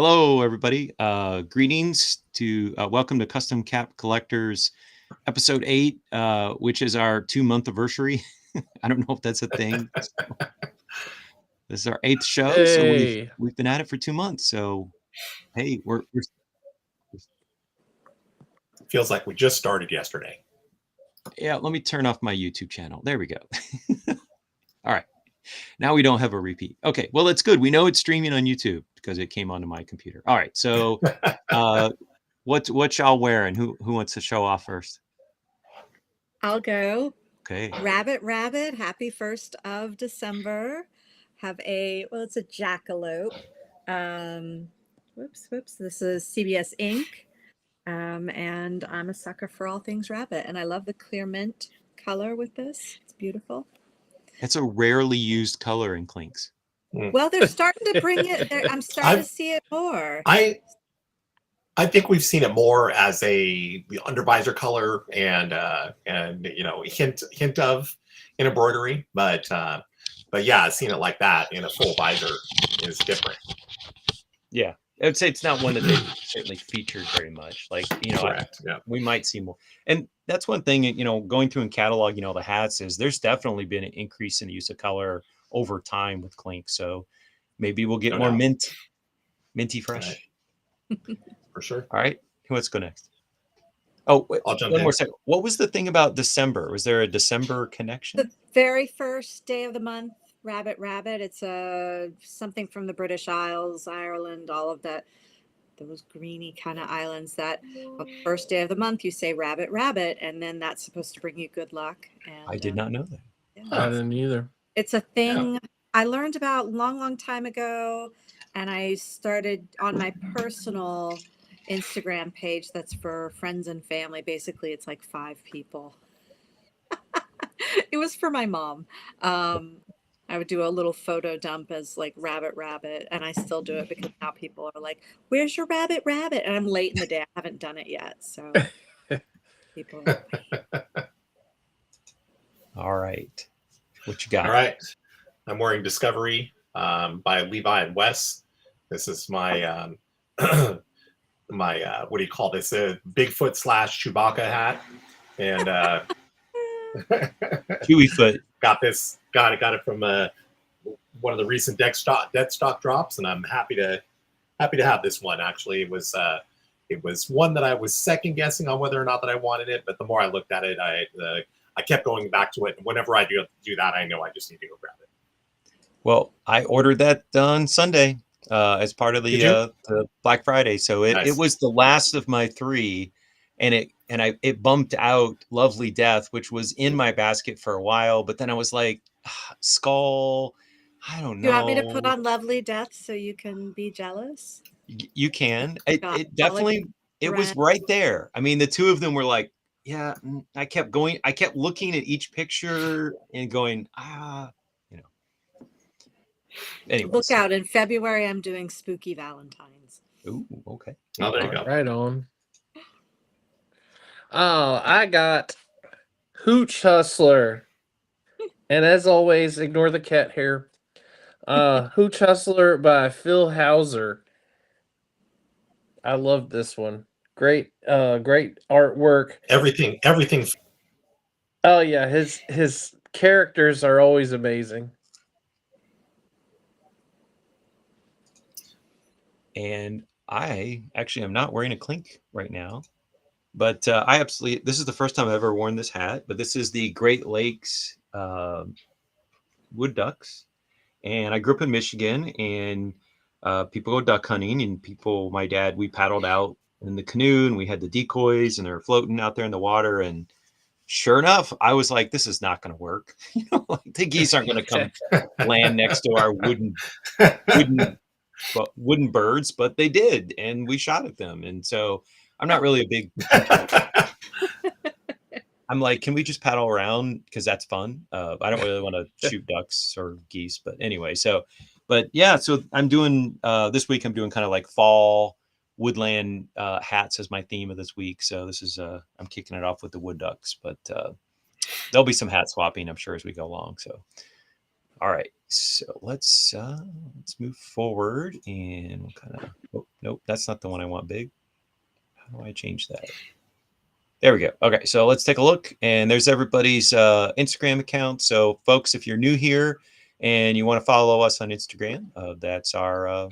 Hello, everybody. Greetings to welcome to Custom Cap Collectors episode 8, which is our 2-month-iversary. I don't know if that's a thing. This is our 8th show, so Hey. we've been at it for 2 months. So, hey, we're Feels like we just started yesterday. yeah. Let me turn off my YouTube channel. There we go. All right. Now we don't have a repeat. Okay. Well, it's good. We know it's streaming on YouTube because it came onto my computer. All right. So, what y'all wearing? Who wants to show off first? I'll go. Okay. Rabbit, happy 1st of December. It's a jackalope. Whoops. This is CBS Ink. And I'm a sucker for all things rabbit. And I love the clear mint color with this. It's beautiful. It's a rarely used color in Clinks. Well, they're starting to bring it. I'm starting to see it more. I think we've seen it more as the undervisor color and hint of in embroidery, but yeah, seeing it like that in a full visor is different. Yeah, I would say it's not one that they certainly featured very much. Like, Correct. Yeah. We might see more. And that's one thing, going through and cataloging the hats is there's definitely been an increase in the use of color over time with Clink. So maybe we'll get more minty fresh. Right. For sure. All right. Let's go next. Oh, wait, I'll jump one in. more second. What was the thing about December? Was there a December connection? The very first day of the month, Rabbit. It's something from the British Isles, Ireland, all of that. Those greeny kind of islands that first day of the month, you say rabbit, and then that's supposed to bring you good luck. And I did not know that. Yeah. I didn't either. It's a thing I learned about long time ago. And I started on my personal Instagram page that's for friends and family. Basically, it's like 5 people. It was for my mom. I would do a little photo dump as like rabbit, and I still do it because now people are like, "Where's your rabbit?" And I'm late in the day. I haven't done it yet, so people are like, all right. What you got? All right. I'm wearing Discovery by Levi and Wes. This is my my what do you call this? Bigfoot / Chewbacca hat, and Chewy foot. got it from one of the recent dead stock drops, and I'm happy to have this one. Actually, it was one that I was second guessing on whether or not that I wanted it, but the more I looked at it, I kept going back to it, and whenever I do that, I know I just need to go grab it. Well, I ordered that on Sunday as part of the Black Friday, so it was the last of my 3, and it bumped out Lovely Death, which was in my basket for a while, but then I was like, Skull, I don't know. You want me to put on Lovely Death so you can be jealous? You can. It definitely, it was right there. I mean, the two of them were like, yeah, I kept looking at each picture and going, Anyways. Look out, in February I'm doing Spooky Valentines. Ooh, okay. Oh, there you go. Right on. Oh, I got Hooch Hustler. And as always, ignore the cat hair. Hooch Hustler by Phil Hauser. I love this one. Great artwork. Everything. Oh yeah, his characters are always amazing. And I actually am not wearing a Clink right now, but this is the first time I've ever worn this hat, but this is the Great Lakes wood ducks. And I grew up in Michigan, and people go duck hunting, and my dad, we paddled out in the canoe, and we had the decoys, and they were floating out there in the water. And sure enough, I was like, this is not going to work. Like, the geese aren't going to come land next to our wooden birds, but they did, and we shot at them. And so I'm not really a big I'm like, can we just paddle around, because that's fun. I don't really want to shoot ducks or geese, but anyway, so I'm doing this week, I'm doing kind of like fall woodland hats as my theme of this week. So this is I'm kicking it off with the wood ducks, but there'll be some hat swapping, I'm sure, as we go along. So all right, so let's move forward, and we'll kind of Nope, that's not the one I want big. How do I change that? There we go. Okay, so let's take a look. And there's everybody's Instagram account. So, folks, if you're new here and you want to follow us on Instagram, that's our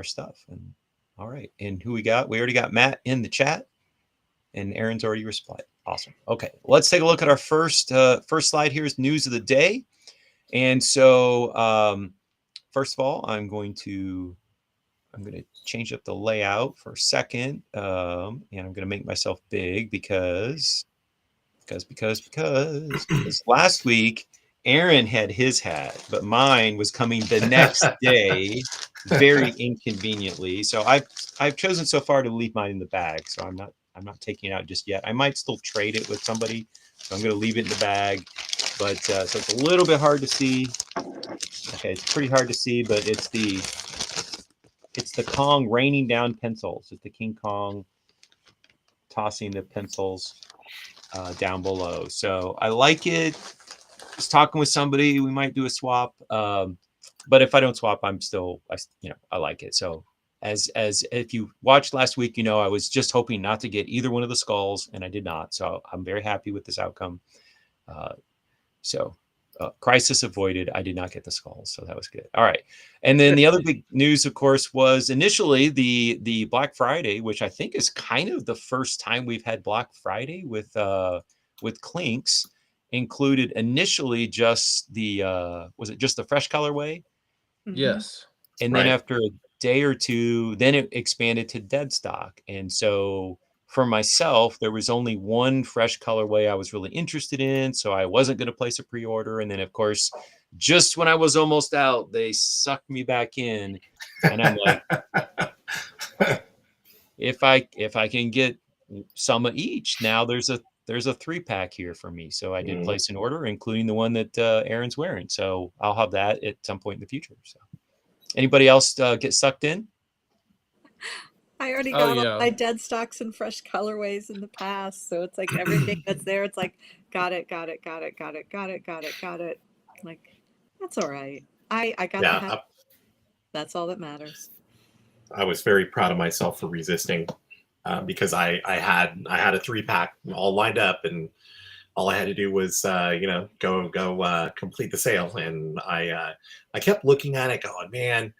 stuff. And all right, and who we got? We already got Matt in the chat, and Aaron's already replied. Awesome. Okay, let's take a look at our first slide. Here's news of the day. And so, first of all, I'm going to change up the layout for a second, and I'm going to make myself big because last week Aaron had his hat, but mine was coming the next day, very inconveniently. So I've chosen so far to leave mine in the bag, so I'm not taking it out just yet. I might still trade it with somebody, so I'm going to leave it in the bag. But so it's a little bit hard to see. Okay, it's pretty hard to see, but it's the Kong raining down pencils. It's the King Kong tossing the pencils down below. So I like it. Just talking with somebody, we might do a swap. But if I don't swap, I like it. So as if you watched last week, I was just hoping not to get either one of the skulls, and I did not. So I'm very happy with this outcome. Crisis avoided. I did not get the skulls, so that was good. All right. And then the other big news, of course, was initially the Black Friday, which I think is kind of the first time we've had Black Friday with Clinks, included initially just the was it just the fresh colorway? Yes. And then after a day or two, then it expanded to dead stock. And so for myself, there was only one fresh colorway I was really interested in, so I wasn't going to place a pre-order. And then, of course, just when I was almost out, they sucked me back in, and I'm like, if I can get some of each, now there's a 3-pack here for me. So I did place an order, including the one that Aaron's wearing. So I'll have that at some point in the future. So, anybody else get sucked in? I already got all my dead stocks and fresh colorways in the past, so it's like everything that's there. It's like got it. Like that's all right. I got the hat. That's all that matters. I was very proud of myself for resisting because I had a 3-pack all lined up, and all I had to do was go complete the sale, and I kept looking at it, going, man,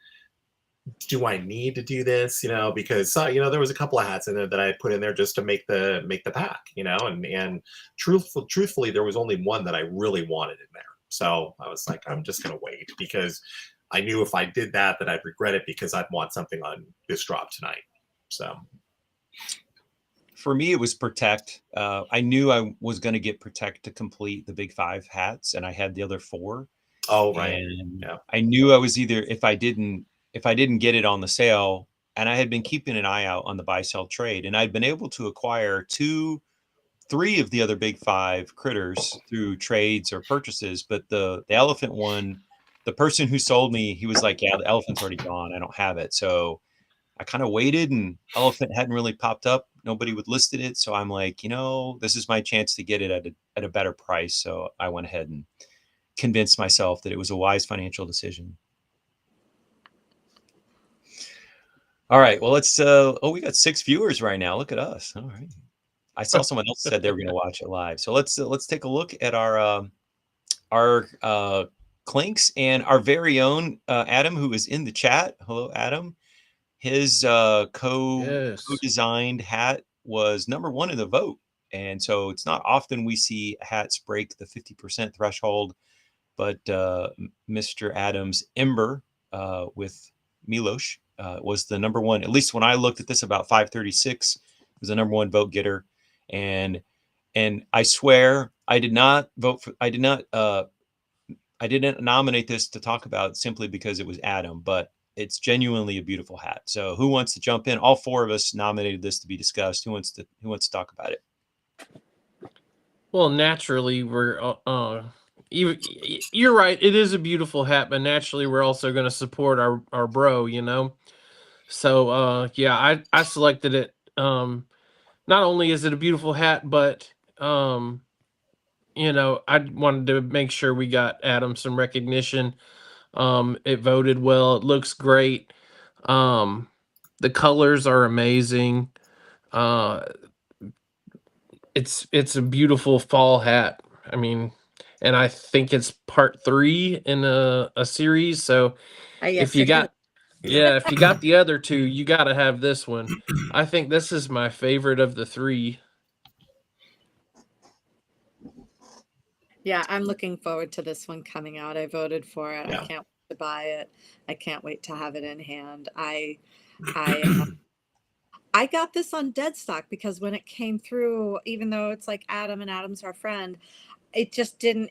do I need to do this? Because there was a couple of hats in there that I had put in there just to make the pack, and truthfully, there was only one that I really wanted in there. So I was like, I'm just gonna wait, because I knew if I did that I'd regret it, because I'd want something on this drop tonight. So for me, it was Protect. I knew I was going to get Protect to complete the big 5 hats, and I had the other 4. Oh, right. And I knew I was either, if I didn't get it on the sale, and I had been keeping an eye out on the buy sell trade, and I'd been able to acquire 3 of the other big 5 critters through trades or purchases. But the elephant one, the person who sold me, he was like, yeah, the elephant's already gone. I don't have it. So I kind of waited, and elephant hadn't really popped up. Nobody would listed it. So I'm like, this is my chance to get it at a better price. So I went ahead and convinced myself that it was a wise financial decision. All right. Well, let's we got 6 viewers right now. Look at us. All right. I saw someone else said they were going to watch it live. So let's take a look at our Clinks, and our very own Adam, who is in the chat. Hello, Adam. His co-designed hat was number 1 in the vote. And so it's not often we see hats break the 50% threshold, but Mr. Adams' Ember with Milosh was the number 1. At least when I looked at this about 5:36, was the number 1 vote getter. And I swear I did not vote for, I didn't nominate this to talk about simply because it was Adam, but it's genuinely a beautiful hat. So who wants to jump in? All 4 of us nominated this to be discussed. Who wants to talk about it? Well, naturally, we're you're right. It is a beautiful hat, but naturally, we're also going to support our bro. So I selected it. Not only is it a beautiful hat, but I wanted to make sure we got Adam some recognition. It voted well. It looks great. The colors are amazing. Uh, it's a beautiful fall hat. I mean, and I think it's part 3 in a series. So if Yes, you it is. got yeah, if you got the other two, you got to have this one. I think this is my favorite of the 3. Yeah, I'm looking forward to this one coming out. I voted for it. I Yeah. can't wait to buy it. I can't wait to have it in hand. I I got this on dead stock because when it came through, even though it's like Adam and Adam's our friend, it didn't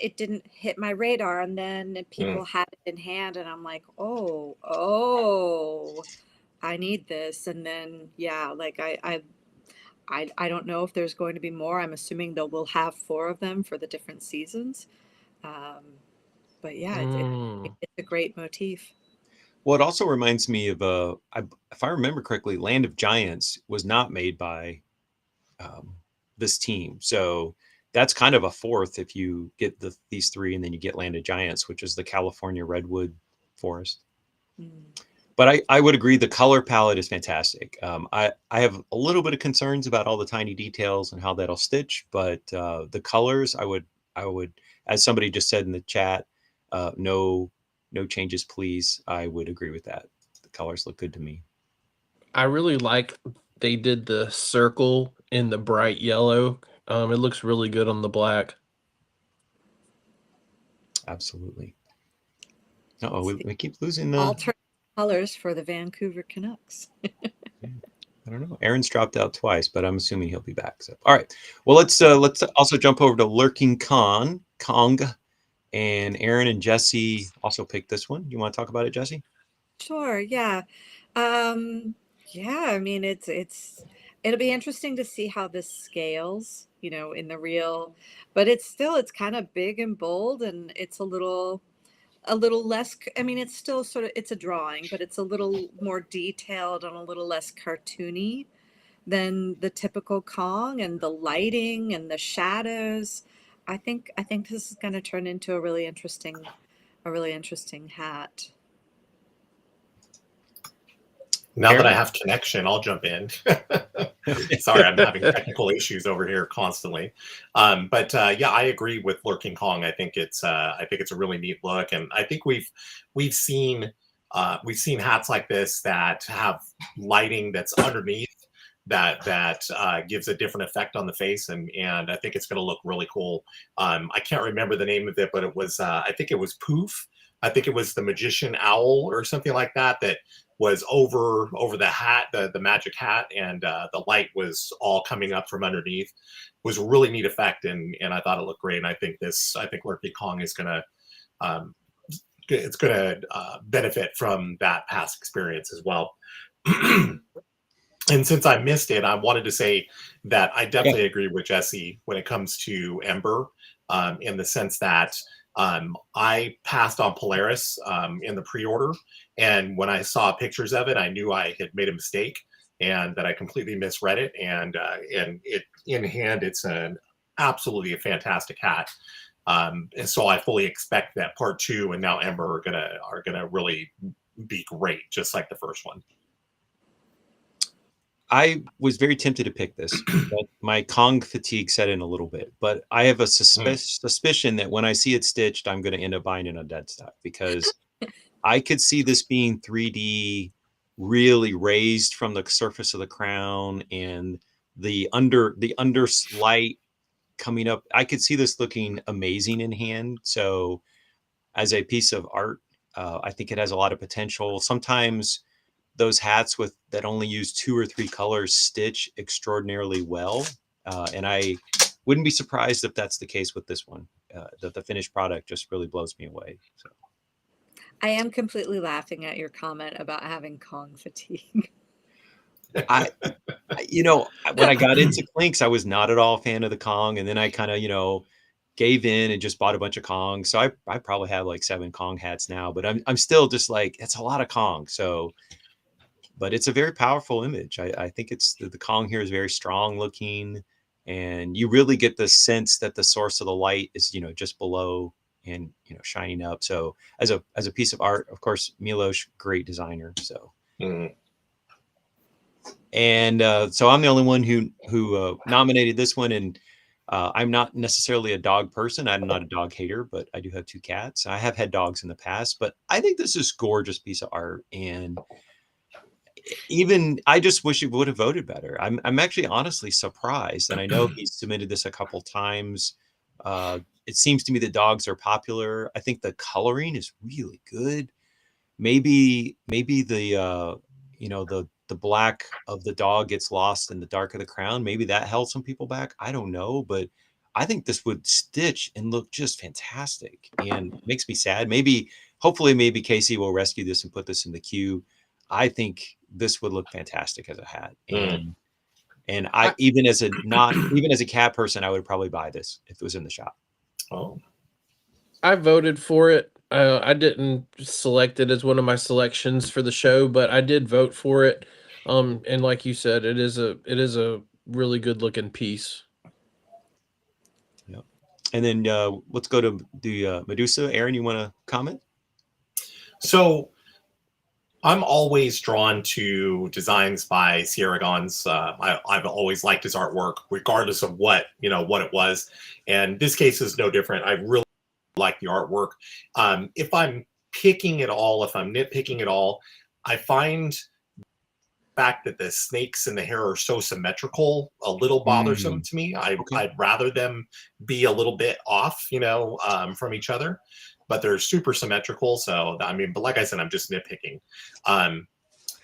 hit my radar. And then Mm. people had it in hand, and I'm like, oh, I need this. And then yeah, like I don't know if there's going to be more. I'm assuming they'll will have 4 of them for the different seasons. Um, but yeah, Mm. it's a great motif. Well, it also reminds me of if I remember correctly, Land of Giants was not made by um, this team, so that's kind of a fourth if you get these three, and then you get Land of Giants, which is the California redwood forest. Mm. But I would agree the color palette is fantastic. I have a little bit of concerns about all the tiny details and how that'll stitch, but the colors I would, as somebody just said in the chat, no changes please. I would agree with that. The colors look good to me. I really like they did the circle in the bright yellow. It looks really good on the black. Absolutely. Uh-oh, It's we, the we keep losing the. alternate colors for the Vancouver Canucks. Yeah, I don't know. Aaron's dropped out twice, but I'm assuming he'll be back. So, all right. Well, let's also jump over to Lurking Kong, and Aaron and Jesse also picked this one. You want to talk about it, Jesse? Sure, yeah. Um, yeah, I mean it'll be interesting to see how this scales, in the real, but it's kind of big and bold, and it's a little less I mean it's still sort of it's a drawing, but it's a little more detailed and a little less cartoony than the typical Kong, and the lighting and the shadows. I think this is going to turn into a really interesting hat. Now that I Aaron? have connection, I'll jump in. Sorry, I'm having technical issues over here constantly. But yeah, I agree with Lurking Kong. I think it's a really neat look, and I think we've seen hats like this that have lighting that's underneath that gives a different effect on the face, and I think it's going to look really cool. I can't remember the name of it, but it was I think it was Poof. I think it was the magician owl or something like that that was over the hat, the magic hat, and the light was all coming up from underneath. It was a really neat effect, and I thought it looked great. And I think Lurking Kong is gonna um, it's gonna benefit from that past experience as well. And since I missed it, I wanted to say that I Yeah. definitely agree with Jesse when it comes to Ember, in the sense that I passed on Polaris in the pre-order, and when I saw pictures of it, I knew I had made a mistake and that I completely misread it. And it in hand, it's an absolutely a fantastic hat. And so I fully expect that part 2 and now Ember are gonna really be great, just like the first one. I was very tempted to pick this, but my Kong fatigue set in a little bit. But I have a suspicion that when I see it stitched, I'm going to end up buying it on dead stock because I could see this being 3D, really raised from the surface of the crown, and the under light coming up. I could see this looking amazing in hand. So as a piece of art, I think it has a lot of potential. Sometimes those hats with that only use 2 or 3 colors stitch extraordinarily well, and I wouldn't be surprised if that's the case with this one. That the finished product just really blows me away. So I am completely laughing at your comment about having Kong fatigue. I, when I got into Clinks, I was not at all a fan of the Kong, and then I kind of gave in and just bought a bunch of Kong. So I probably have like 7 Kong hats now, but I'm still just like it's a lot of Kong. So but it's a very powerful image. I think it's the Kong here is very strong looking, and you really get the sense that the source of the light is just below and shining up. So as a piece of art, of course, Milos, great designer. So Mm. And so I'm the only one who nominated this one. And I'm not necessarily a dog person. I'm not a dog hater, but I do have 2 cats. I have had dogs in the past, but I think this is a gorgeous piece of art. And even I just wish it would have voted better. I'm actually honestly surprised, and I know he's submitted this a couple times. It seems to me that dogs are popular. I think the coloring is really good. Maybe the the black of the dog gets lost in the dark of the crown. Maybe that held some people back. I don't know, but I think this would stitch and look just fantastic, and makes me sad. Hopefully, maybe Casey will rescue this and put this in the queue. I think this would look fantastic as a hat, and I I, even as a not even as a cat person, I would probably buy this if it was in the shop. Oh, I voted for it. I didn't select it as one of my selections for the show, but I did vote for it. And like you said, it is a really good looking piece. Yeah. And then let's go to the Medusa. Aaron, you want to comment? so I'm always drawn to designs by Sierra Gons. I've always liked his artwork, regardless of what it was. And this case is no different. I really like the artwork. If I'm picking it all, if I'm nitpicking it all, I find fact that the snakes and the hair are so symmetrical a little bothersome to me. Okay. I'd rather them be a little bit off, from each other, but they're super symmetrical. So I mean, but like I said, I'm just nitpicking.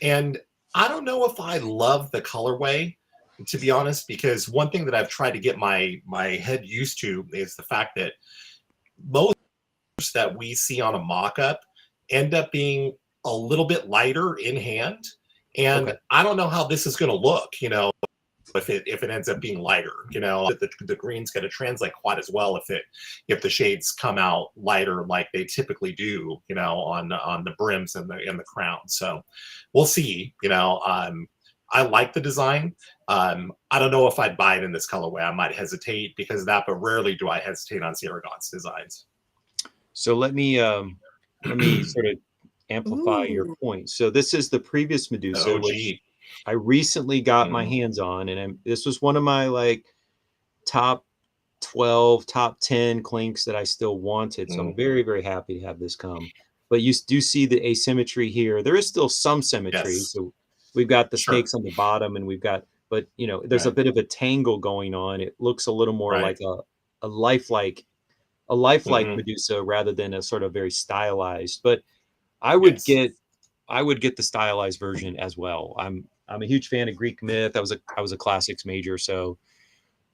And I don't know if I love the colorway, to be honest, because one thing that I've tried to get my head used to is the fact that most that we see on a mock-up end up being a little bit lighter in hand. And Okay. I don't know how this is going to look, if it ends up being lighter, that the green's going to translate quite as well if the shades come out lighter like they typically do, on the brims and the crown. So we'll see. I like the design. I don't know if I'd buy it in this colorway. I might hesitate because of that, but rarely do I hesitate on Sierra God's designs. So let me sort of amplify your Ooh. point. So this is the previous Medusa, which OG. I recently got my Mhm. hands on, and this was one of my like top 12, top 10 clinks that I still wanted. So I'm Mm. very, very happy to have this come. But you do see the asymmetry here. There is still some symmetry. Yes. So we've got the Sure. snakes on the bottom, and but there's a Right. bit of a tangle going on. It looks a little more Right. like a lifelike a lifelike Hmm. Medusa rather than a sort of very stylized. But I would Yes. get I would get the stylized version as well. I'm a huge fan of Greek myth. I was a classics major, so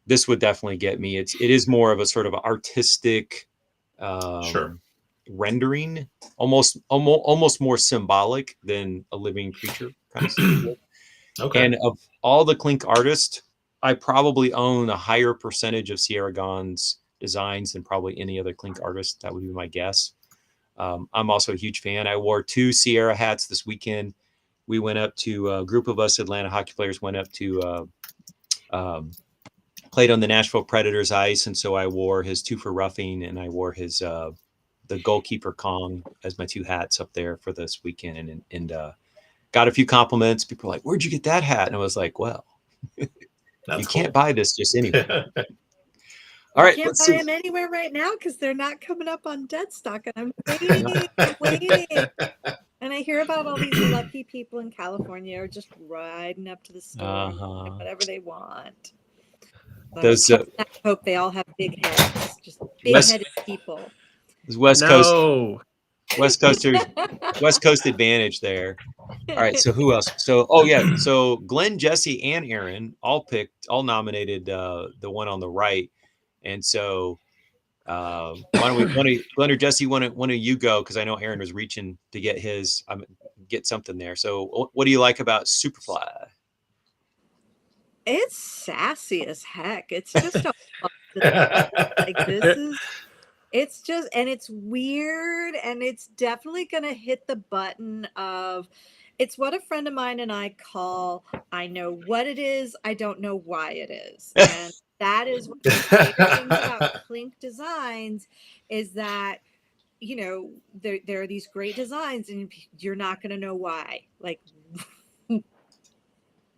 this would definitely get me. It is more of a sort of artistic Sure. um, rendering, almost more symbolic than a living creature kind of look. Okay. And of all the Clink artists, I probably own a higher percentage of Sierra Gon's designs than probably any other Clink artist. That would be my guess. I'm also a huge fan. I wore 2 Sierra hats this weekend. We went up to a group of us Atlanta hockey players went up to um, played on the Nashville Predators ice, and so I wore his 2 for roughing, and I wore his the goalkeeper Kong as my 2 hats up there for this weekend, and got a few compliments. People were like, "Where'd you get that hat?" And I was like, "Well, you That's can't cool. buy this just anywhere." All You right, can't let's buy see. them anywhere right now because they're not coming up on dead stock. And I'm Yeah. waiting and waiting. And I hear about all these lucky people in California are just riding up to the store and buying Uh-huh. whatever they want. But Those I hope they all have big heads, just big West headed people. West Coast No. West Coasters West Coast advantage there. All right, so who else? So yeah, so Glenn, Jesse, and Aaron all nominated the one on the right, and so why don't we Glenn or Jesse, one of you go because I know Aaron was reaching to get his get something there. So what do you like about Superfly? It's sassy as heck. It's just a fun design. Like it's just, and it's weird, and it's definitely going to hit the button of, it's what a friend of mine and I call, I know what it is, I don't know why it is. And that is one of my favorite things about Clink designs is that, there are these great designs and you're not going to know why. Like,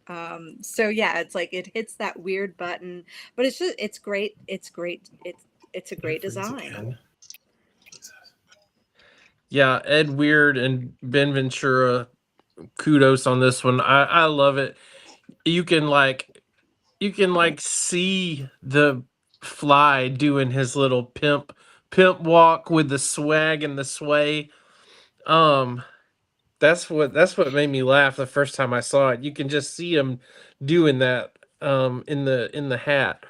So yeah, it's like it hits that weird button, but it's great. It's great. It's a great Freeze design. again. Yeah, Ed Weird and Ben Ventura, kudos on this one. I love it. You can like see the Fly doing his little pimp walk with the swag and the sway. Um, that's what made me laugh the first time I saw it. You can just see him doing that in the hat.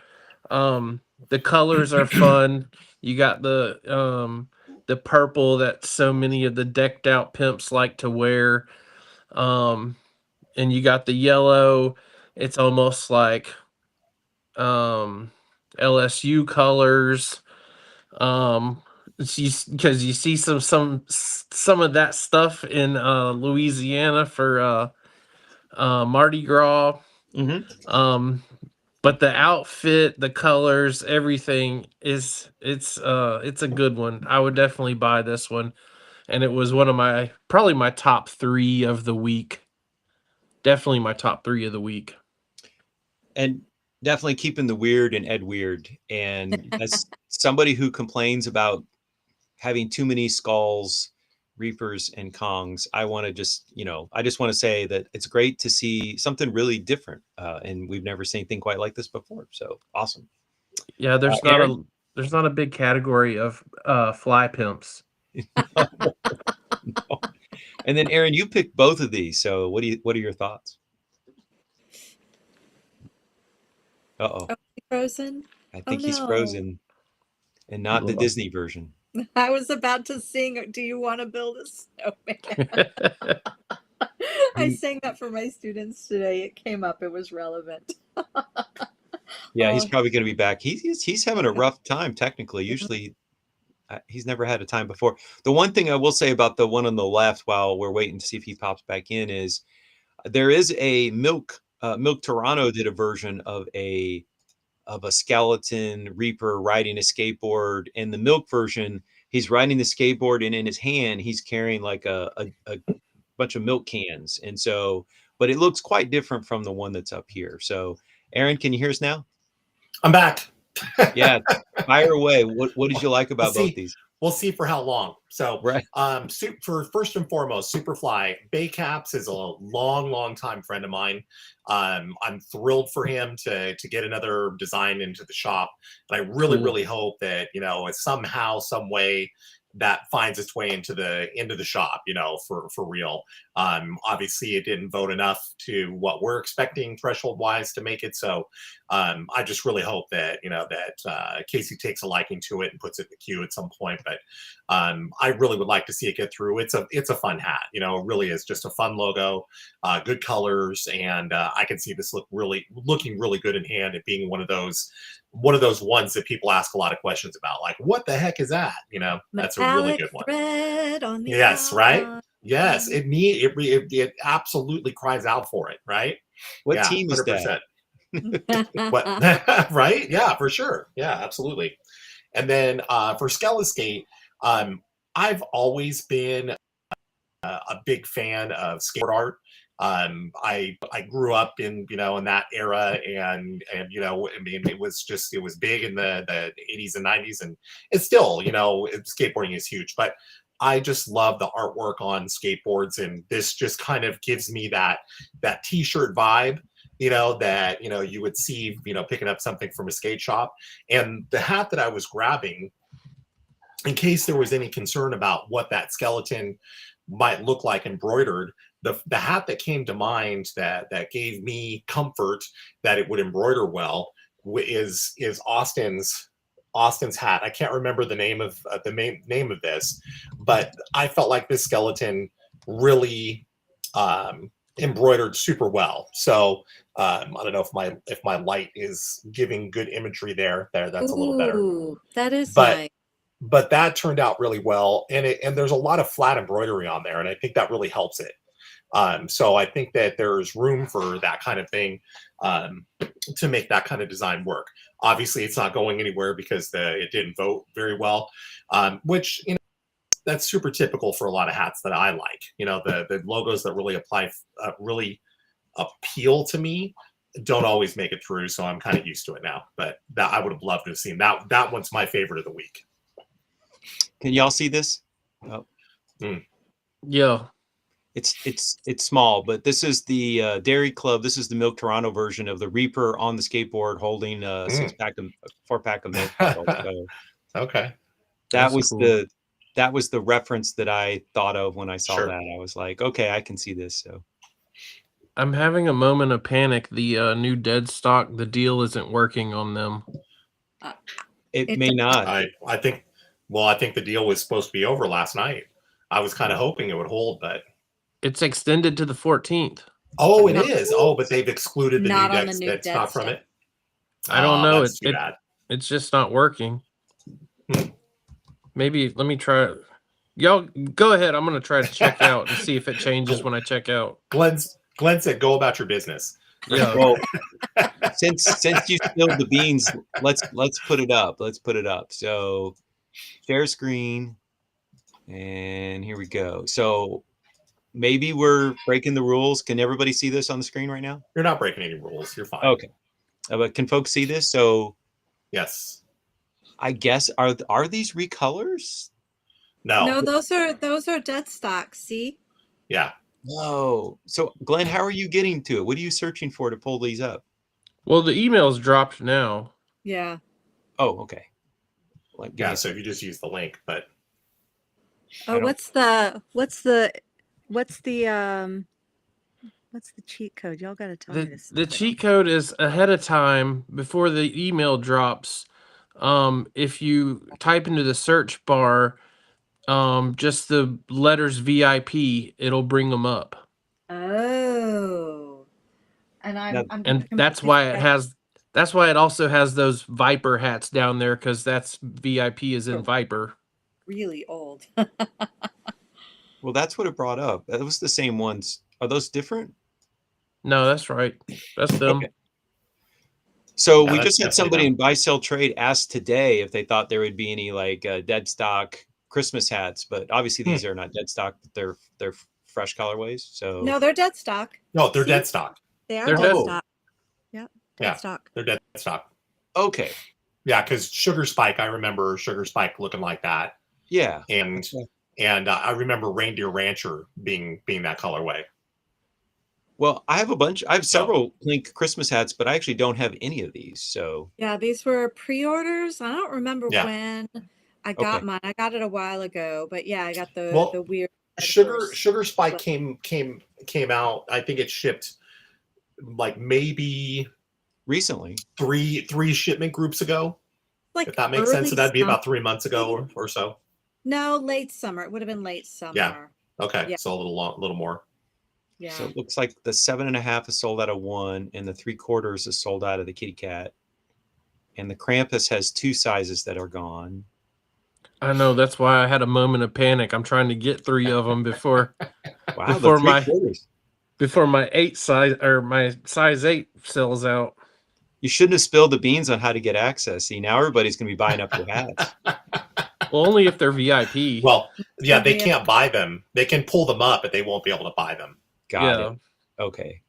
The colors are fun. You got the purple that so many of the decked out pimps like to wear. Um, and you got the yellow. It's almost like um LSU colors. Because you see some of that stuff in Louisiana for Mardi Gras. Hmm. Um, but the outfit, the colors, everything it's a good one. I would definitely buy this one, and it was one of my probably my top 3 of the week. Definitely my top 3 of the week. And definitely keeping the weird and Ed Weird. And as somebody who complains about having too many skulls, reapers, and kongs, I want to just, I just want to say that it's great to see something really different, and we've never seen anything quite like this before. So awesome. Yeah, Aaron. there's not a big category of fly pimps. And then Aaron, you picked both of these. So what are your thoughts? Uh-oh. Oh, Frozen. I Oh think he's no. frozen and not the Disney version. I was about to sing, Do You Want to Build a Snowman? I He, sang that for my students today. It came up, it was relevant. yeah, he's Oh, probably going to be back. He's having a rough time technically. Usually he's never had a time before. The one thing I will say about the one on the left while we're waiting to see if he pops back in is there is a Milk Toronto did a version of a skeleton reaper riding a skateboard. In the Milk version, he's riding the skateboard and in his hand he's carrying like a bunch of milk cans. And so, but it looks quite different from the one that's up here. So Aaron, can you hear us now? I'm back. Yeah, fire away. What did you like We'll about both see. these? We'll see for how long. So, Right. for first and foremost, Superfly Baycaps is a long, long time friend of mine. I'm thrilled for him to get another design into the shop, and I really, Cool. really hope that somehow, some way that finds its way into the shop, for real. Obviously, it didn't vote enough to what we're expecting threshold wise to make it. So, I just really hope that Casey takes a liking to it and puts it in the queue at some point. But I really would like to see it get through. It's a fun hat. It really is just a fun logo, good colors, and I can see this looking really good in hand. It being one of those ones that people ask a lot of questions about, like what the heck is that? That's a really metallic good one. thread on the Yes, right. outline. Yes, it absolutely cries out for it, right? What Yeah, team is that? 100%. What? Right? Yeah, for sure. Yeah, absolutely. And then for Skeleskate, I've always been a big fan of skateboard art. I grew up in that era, and I mean it was big in the 80s and 90s, and it's still skateboarding is huge, but I just love the artwork on skateboards, and this just kind of gives me that t-shirt vibe, that you would see picking up something from a skate shop. And the hat that I was grabbing, in case there was any concern about what that skeleton might look like embroidered, the hat that came to mind that gave me comfort that it would embroider well is Austin's hat. I can't remember the name of name of this, but I felt like this skeleton really embroidered super well. So I don't know if my light is giving good imagery there. That's a little better. Ooh, that is But nice. that turned out really well, and there's a lot of flat embroidery on there, and I think that really helps it. So I think that there's room for that kind of thing, to make that kind of design work. Obviously, it's not going anywhere because it didn't vote very well, which that's super typical for a lot of hats that I like. The logos that really apply, really appeal to me don't always make it through. So I'm kind of used to it now. But that I would have loved to have seen that. That one's my favorite of the week. Can y'all see this? Oh, Yeah. it's small, but this is the Dairy Club. This is the Milk Toronto version of the Reaper on the skateboard holding a 4-pack of milk bottle. So Okay. that That's was cool. the reference that I thought of when I saw Sure. that. I was like, okay, I can see this. So I'm having a moment of panic. The new dead stock, the deal isn't working on them. it It may does- not. I think the deal was supposed to be over last night. I was kind of hoping it would hold, but It's extended to the 14th. oh, it No. is. Oh, but they've excluded the Not new on the new dead stock from stock. it. I don't know. That's too bad. It's just not working. Hmm. Maybe let me try it. Y'all go ahead. I'm gonna try to check out and see if it changes when I check out. Glenn said, "Go about your business." Yeah. Well, since you spilled the beans, let's put it up. Let's put it up. So share screen, and here we go. So maybe we're breaking the rules. Can everybody see this on the screen right now? You're not breaking any rules. You're fine. Okay. But can folks see this? So Yes. I guess are these recolors? No, those are dead stocks. See? Yeah. No. So Glenn, how are you getting to it? What are you searching for to pull these up? Well, the email's dropped now. Yeah. Oh, okay. Like, Yeah. So if you just use the link, but Oh, what's the cheat code? Y'all got to tell me this. The cheat code is ahead of time before the email drops. If you type into the search bar, just the letters VIP, it'll bring them up. Oh. And And that's why it has. That's why it also has those Viper hats down there, because that's VIP is in Viper. really old. well, that's what it brought up. That was the same ones. Are those different? No, that's right. That's them. Okay. So Yeah, we that's just had definitely somebody them. in Buy Sell Trade ask today if they thought there would be any like dead stock Christmas hats, but obviously these are not dead stock, but they're fresh colorways. So No, they're dead stock. no, they're See? dead stock. They are They're dead dead. stock. Yep. Dead Yeah. stock. They're dead stock. okay. Yeah, because Sugar Spike, I remember Sugar Spike looking like that, Yeah. and I remember Reindeer Rancher being that colorway. Well, I have several Link Christmas hats, but I actually don't have any of these. So Yeah, these were pre-orders. I don't remember Yeah. when I got Okay. mine. I got it a while ago, but yeah, I got the Well, weird red Sugar horse. Spike came out. I think it shipped like maybe recently. three shipment groups ago. Like If that makes sense, so early that'd be summer. about 3 months ago or so. No, late summer. It would have been late summer. Yeah. Okay, Yeah. so a little more. Yeah. So it looks like the 7.5 is sold out of one, and the 3/4 is sold out of the kitty cat. And the Krampus has 2 sizes that are gone. I know, that's why I had a moment of panic. I'm trying to get 3 of them before Wow, Before the my- 3/4. before my 8 size or my size 8 sells out. You shouldn't have spilled the beans on how to get access. See, now everybody's going to be buying up your hats. Well, only if they're VIP. Well, yeah, they Yeah. can't buy them. They can pull them up, but they won't be able to buy them. Got Yeah. it. Okay.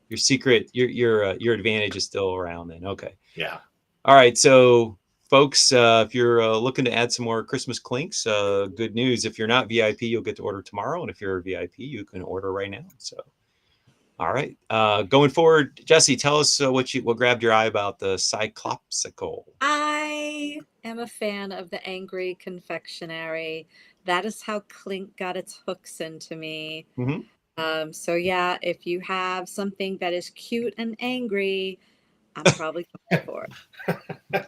Your secret, your advantage is still around then. Okay. Yeah. All right. So, folks, if you're looking to add some more Christmas clinks, good news. If you're not VIP, you'll get to order tomorrow, and if you're a VIP, you can order right now. So, all right. Going forward, Jesse, tell us what grabbed your eye about the Cyclopsicle. I am a fan of the Angry Confectionery. That is how Clink got its hooks into me. Mhm. So yeah, if you have something that is cute and angry, I'm probably going for it.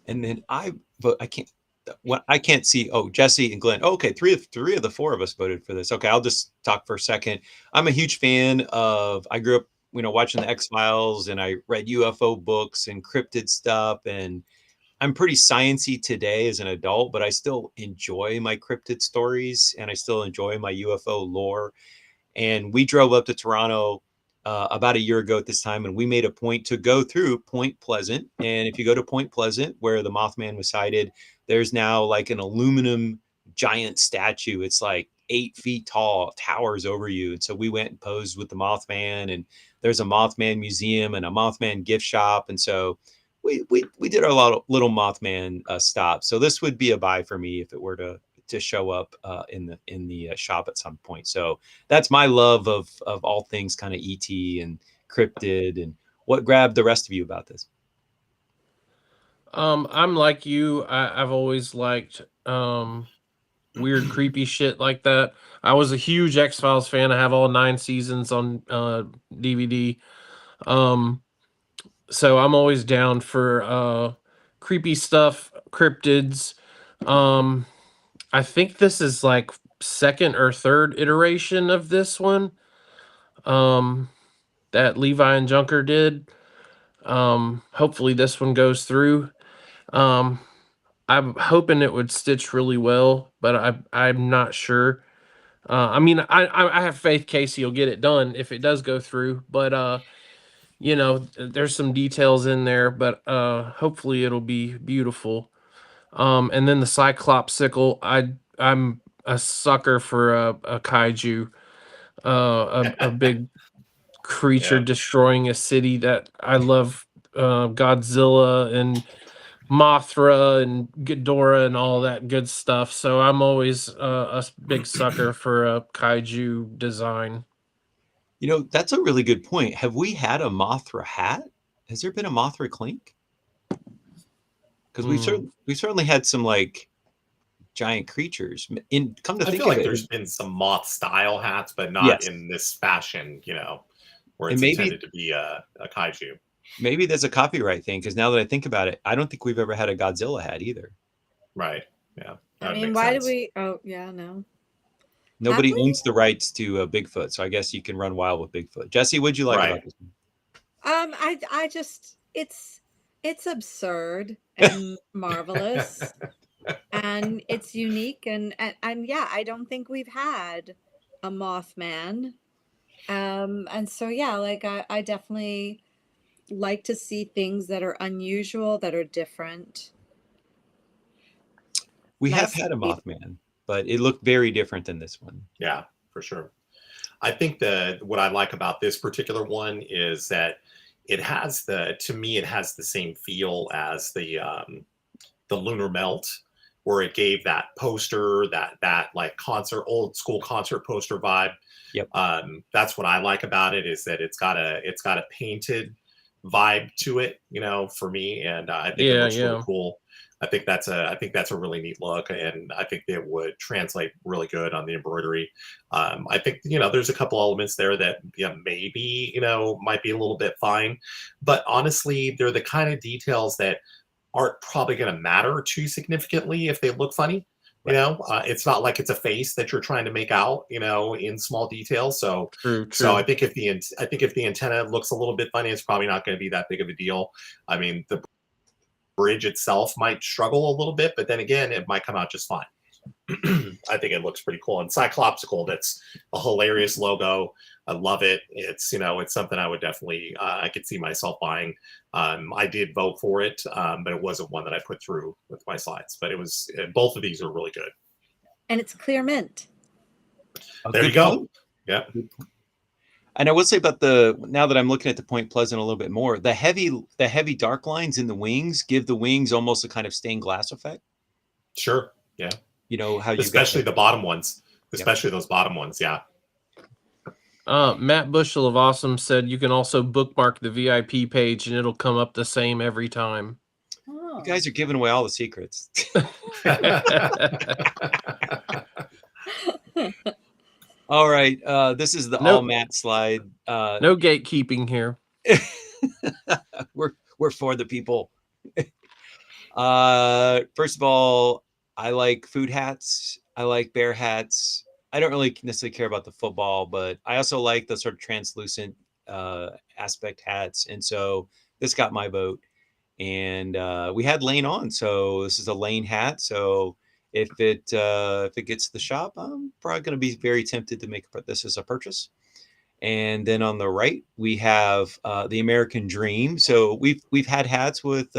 And then I can't see. Oh, Jesse and Glenn. Okay, three of the 4 of us voted for this. Okay, I'll just talk for a second. I'm a huge fan of. I grew up, watching the X-Files, and I read UFO books and cryptid stuff, and I'm pretty sciencey today as an adult, but I still enjoy my cryptid stories, and I still enjoy my UFO lore. And we drove up to Toronto about a year ago at this time, and we made a point to go through Point Pleasant. And if you go to Point Pleasant, where the Mothman was sighted, there's now like an aluminum giant statue. It's like 8 feet tall, towers over you. And so we went and posed with the Mothman, and there's a Mothman museum and a Mothman gift shop. And so we did a lot of little Mothman stops. So this would be a buy for me if it were to show up in the shop at some point. So that's my love of all things kind of ET and cryptid. And what grabbed the rest of you about this? I'm like you. I've always liked weird, creepy shit like that. I was a huge X-Files fan. I have all 9 seasons on DVD. So I'm always down for creepy stuff, cryptids. I think this is like second or third iteration of this one that Levi and Junker did. Hopefully this one goes through. Um, I'm hoping it would stitch really well, but I'm not sure. I mean, I have faith Casey will get it done if it does go through, but you know, there's some details in there, but hopefully it'll be beautiful. And then the Cyclops sickle, I'm a sucker for a kaiju, a big creature Yeah. destroying a city. That I love Godzilla and Mothra and Ghidorah and all that good stuff. So I'm always a big sucker for a kaiju design. You know, that's a really good point. Have we had a Mothra hat? Has there been a Mothra clink? Because we've certainly had some like giant creatures. Come to I think feel of like it, there's been some moth style hats, but not yes, in this fashion, you know, where and it's maybe intended to be a kaiju. maybe there's a copyright thing. Because now that I think about it, I don't think we've ever had a Godzilla hat either. Right. Yeah. That I would mean, make why sense. do we? Oh, yeah, no. Nobody we? owns the rights to Bigfoot, so I guess you can run wild with Bigfoot. Jesse, what'd you like Right. about this one? I just it's absurd and marvelous, and it's unique, and yeah, I don't think we've had a Mothman, and so yeah, like I definitely like to see things that are unusual, that are different. We have Nice to had a see. Mothman, but it looked very different than this one. Yeah, for sure. I think what I like about this particular one is that to me it has the same feel as the lunar melt, where it gave that poster, that like old school concert poster vibe. Yep. That's what I like about it, is that it's got a painted vibe to it, you know, for me, and I think it looks really cool. I think that's a really neat look, and I think it would translate really good on the embroidery. I think, you know, there's a couple elements there that, yeah, maybe, you know, might be a little bit fine, but honestly, they're the kind of details that aren't probably going to matter too significantly if they look funny. You know, it's not like it's a face that you're trying to make out, you know, in small details. So, True. so I think if the antenna looks a little bit funny, it's probably not going to be that big of a deal. I mean, the bridge itself might struggle a little bit, but then again, it might come out just fine. I think it looks pretty cool. And Cyclopsical, that's a hilarious logo. I love it. It's, you know, it's something I would definitely, I could see myself buying. I did vote for it, but it wasn't one that I put through with my slides. But both of these are really good. And it's clear mint. There you go. Yeah. And I will say about now that I'm looking at the Point Pleasant a little bit more, the heavy dark lines in the wings give the wings almost a kind of stained glass effect. Sure. Yeah. You know how you especially the bottom ones, especially those bottom ones. Yeah. Matt Bushel of Awesome said you can also bookmark the VIP page and it'll come up the same every time. Oh. You guys are giving away all the secrets. All right. This is the all Matt slide. No gatekeeping here. We're for the people. First of all, I like food hats. I like bear hats. I don't really necessarily care about the football, but I also like the sort of translucent aspect hats. And so this got my vote. And we had Lane on, so this is a Lane hat. So if it gets to the shop, I'm probably going to be very tempted to make this as a purchase. And then on the right, we have the American Dream. So we've had hats with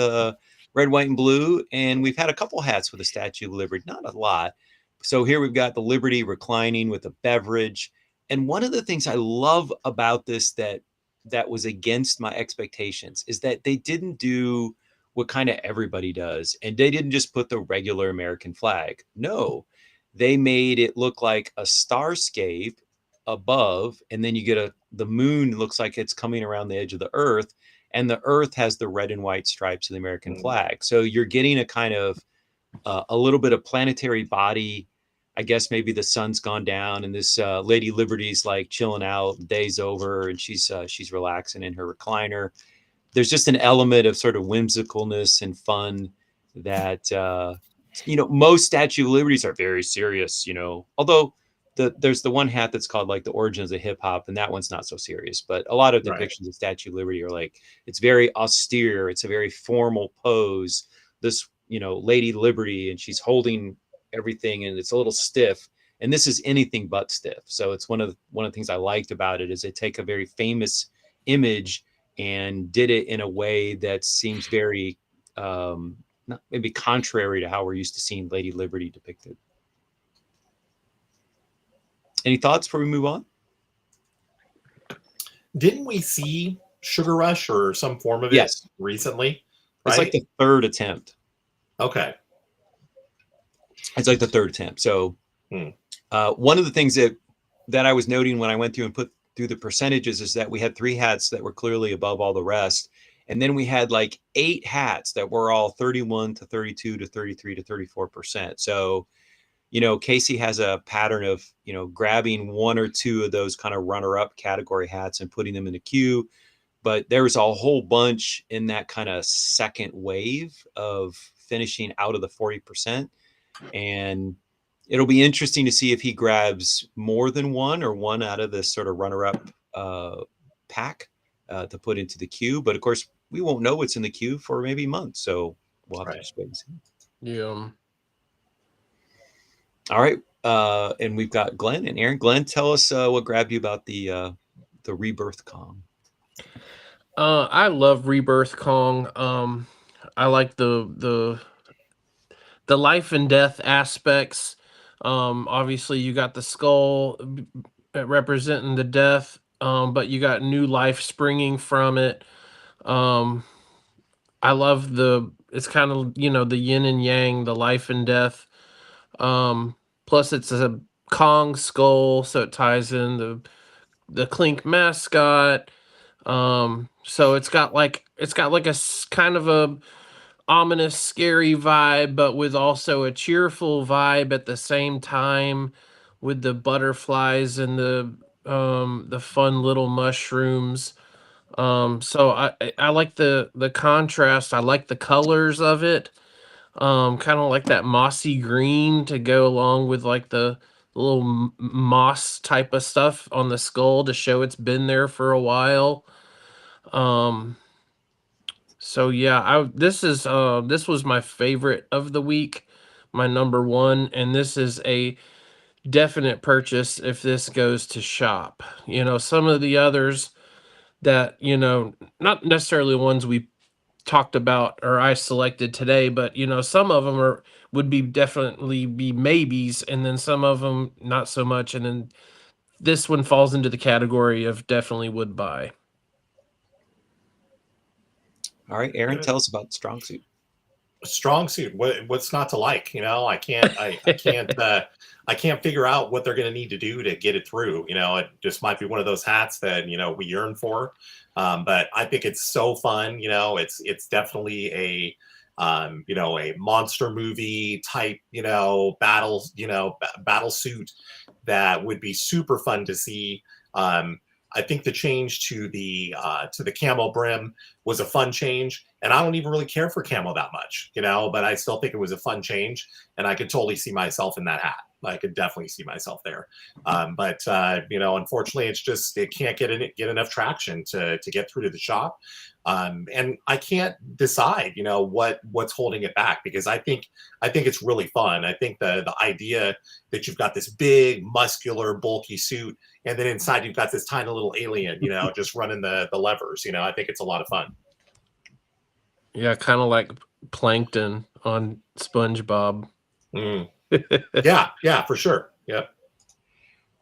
red, white, and blue, and we've had a couple hats with a Statue of Liberty. Not a lot, So here we've got the Liberty reclining with a beverage. And one of the things I love about this that was against my expectations is that they didn't do what kind of everybody does. And they didn't just put the regular American flag. No, they made it look like a starscape above, and then you get the moon looks like it's coming around the edge of the earth, and the earth has the red and white stripes of the American flag. So you're getting a kind of a little bit of planetary body. I guess maybe the sun's gone down, and this Lady Liberty's like chilling out. The day's over, and she's relaxing in her recliner. There's just an element of sort of whimsicalness and fun that most Statue of Liberties are very serious. Although there's the one hat that's called like the origins of hip hop, and that one's not so serious. But a lot of Right. depictions of Statue of Liberty are like it's very austere. It's a very formal pose. This Lady Liberty, and she's holding everything, and it's a little stiff. And this is anything but stiff. So it's one of the things I liked about it is they take a very famous image and did it in a way that seems very not maybe contrary to how we're used to seeing Lady Liberty depicted. Any thoughts before we move on? Didn't we see Sugar Rush or some form of it Yes. recently? It's like the third attempt. Okay. It's like the third attempt. So one of the things that I was noting when I went through and put through the percentages is that we had 3 hats that were clearly above all the rest. And then we had like 8 hats that were all 31 to 32 to 33 to 34%. So, Casey has a pattern of, grabbing 1 or 2 of those kind of runner-up category hats and putting them in the queue. But there was a whole bunch in that kind of second wave of finishing out of the 40%. And it'll be interesting to see if he grabs more than 1 or 1 out of this sort of runner-up pack to put into the queue. But of course, we won't know what's in the queue for maybe months. So we'll have to just wait and see. Yeah. All right. And we've got Glenn and Aaron. Glenn, tell us what grabbed you about the Rebirth Kong. I love Rebirth Kong. I like the life and death aspects. Obviously, you got the skull representing the death, but you got new life springing from it. I love it's kind of the yin and yang, the life and death. Plus, it's a Kong skull, so it ties in the Clink mascot. So it's got like a kind of a ominous, scary vibe, but with also a cheerful vibe at the same time, with the butterflies and the fun little mushrooms. So I like the contrast. I like the colors of it. Kind of like that mossy green to go along with like the little moss type of stuff on the skull to show it's been there for a while. So yeah, this was my favorite of the week, my number 1, and this is a definite purchase if this goes to shop. Some of the others that, not necessarily ones we talked about or I selected today, but some of them would be definitely be maybes, and then some of them not so much, and then this one falls into the category of definitely would buy. All right, Aaron, tell us about Strong Suit. Strong Suit. What's not to like? I can't figure out what they're going to need to do to get it through. It just might be one of those hats that we yearn for. But I think it's so fun. It's definitely a a monster movie type battle battle suit that would be super fun to see. I think the change to the camo brim was a fun change, and I don't even really care for camo that much, but I still think it was a fun change, and I could totally see myself in that hat. I could definitely see myself there. But unfortunately, it can't get enough traction to get through to the shop. And I can't decide, what's holding it back, because I think it's really fun. I think the idea that you've got this big, muscular, bulky suit, and then inside you've got this tiny little alien, just running the levers. I think it's a lot of fun. Yeah, kind of like Plankton on SpongeBob. Yeah, for sure. Yep.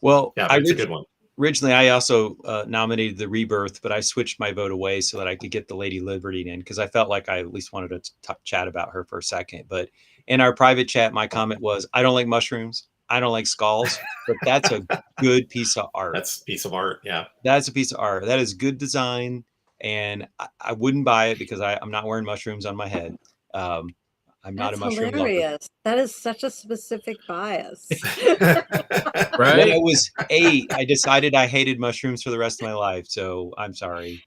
Well, Yeah, but it's a good one. Originally, I also nominated the Rebirth, but I switched my vote away so that I could get the Lady Liberty in because I felt like I at least wanted to chat about her for a second. But in our private chat, my comment was, I don't like mushrooms. I don't like skulls, but that's a good piece of art. That's a piece of art. Yeah. That's a piece of art. That is good design. And I wouldn't buy it because I'm not wearing mushrooms on my head. I'm not a That's mushroom lover. hilarious. That is such a specific bias. When I Right? was 8, I decided I hated mushrooms for the rest of my life. So I'm sorry,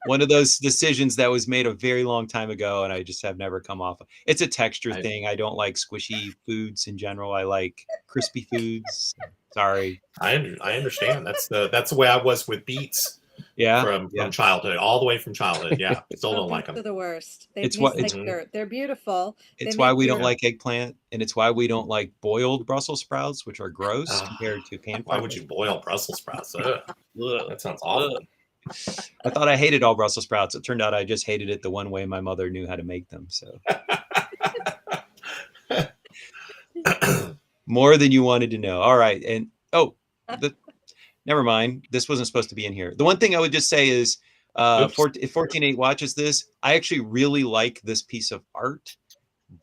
one of those decisions that was made a very long time ago, and I just have never come off. It's a texture thing. I don't like squishy foods in general. I like crispy foods. Sorry. I understand. That's the way I was with beets. Yeah. From childhood, all the way from childhood. Yeah, still don't like them. They're the worst. They It's taste what- like it's- dirt. They're beautiful. It's They why make we don't dirt. like eggplant, and it's why we don't like boiled Brussels sprouts, which are gross compared to pan Why fried. would you boil Brussels sprouts? Ugh, Ugh. that sounds awful. I thought I hated all Brussels sprouts. It turned out I just hated it the one way my mother knew how to make them. So more than you wanted to know. All right, and never mind. This wasn't supposed to be in here. The one thing I would just say is, if 14.8 watches this, I actually really like this piece of art,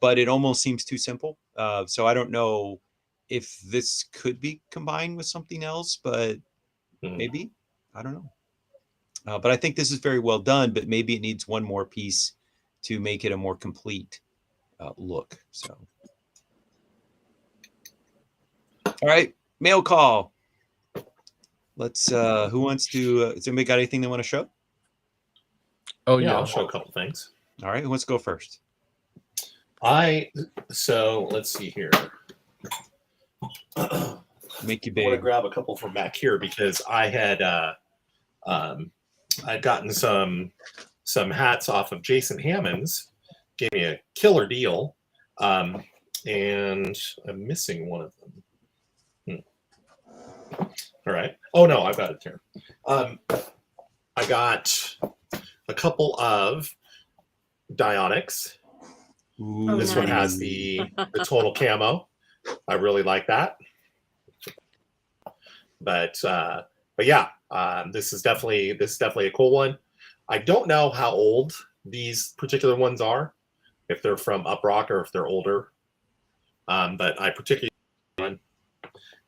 but it almost seems too simple. So I don't know if this could be combined with something else, but maybe. I don't know. But I think this is very well done, but maybe it needs one more piece to make it a more complete look. So, all right, mail call. Let's. Who wants to? Has anybody got anything they want to show? Oh Yeah, yeah. I'll show a couple things. All right, who wants to go first? So let's see here. Make you I want to big. grab a couple from back here because I had I'd gotten some hats off of Jason Hammonds, gave me a killer deal, and I'm missing one of them. All right. Oh no, I've got it here. I got a couple of Dionics. Ooh. This one has the total camo. I really like that. But yeah, this is definitely a cool one. I don't know how old these particular ones are, if they're from Uprock or if they're older. But I particularly one.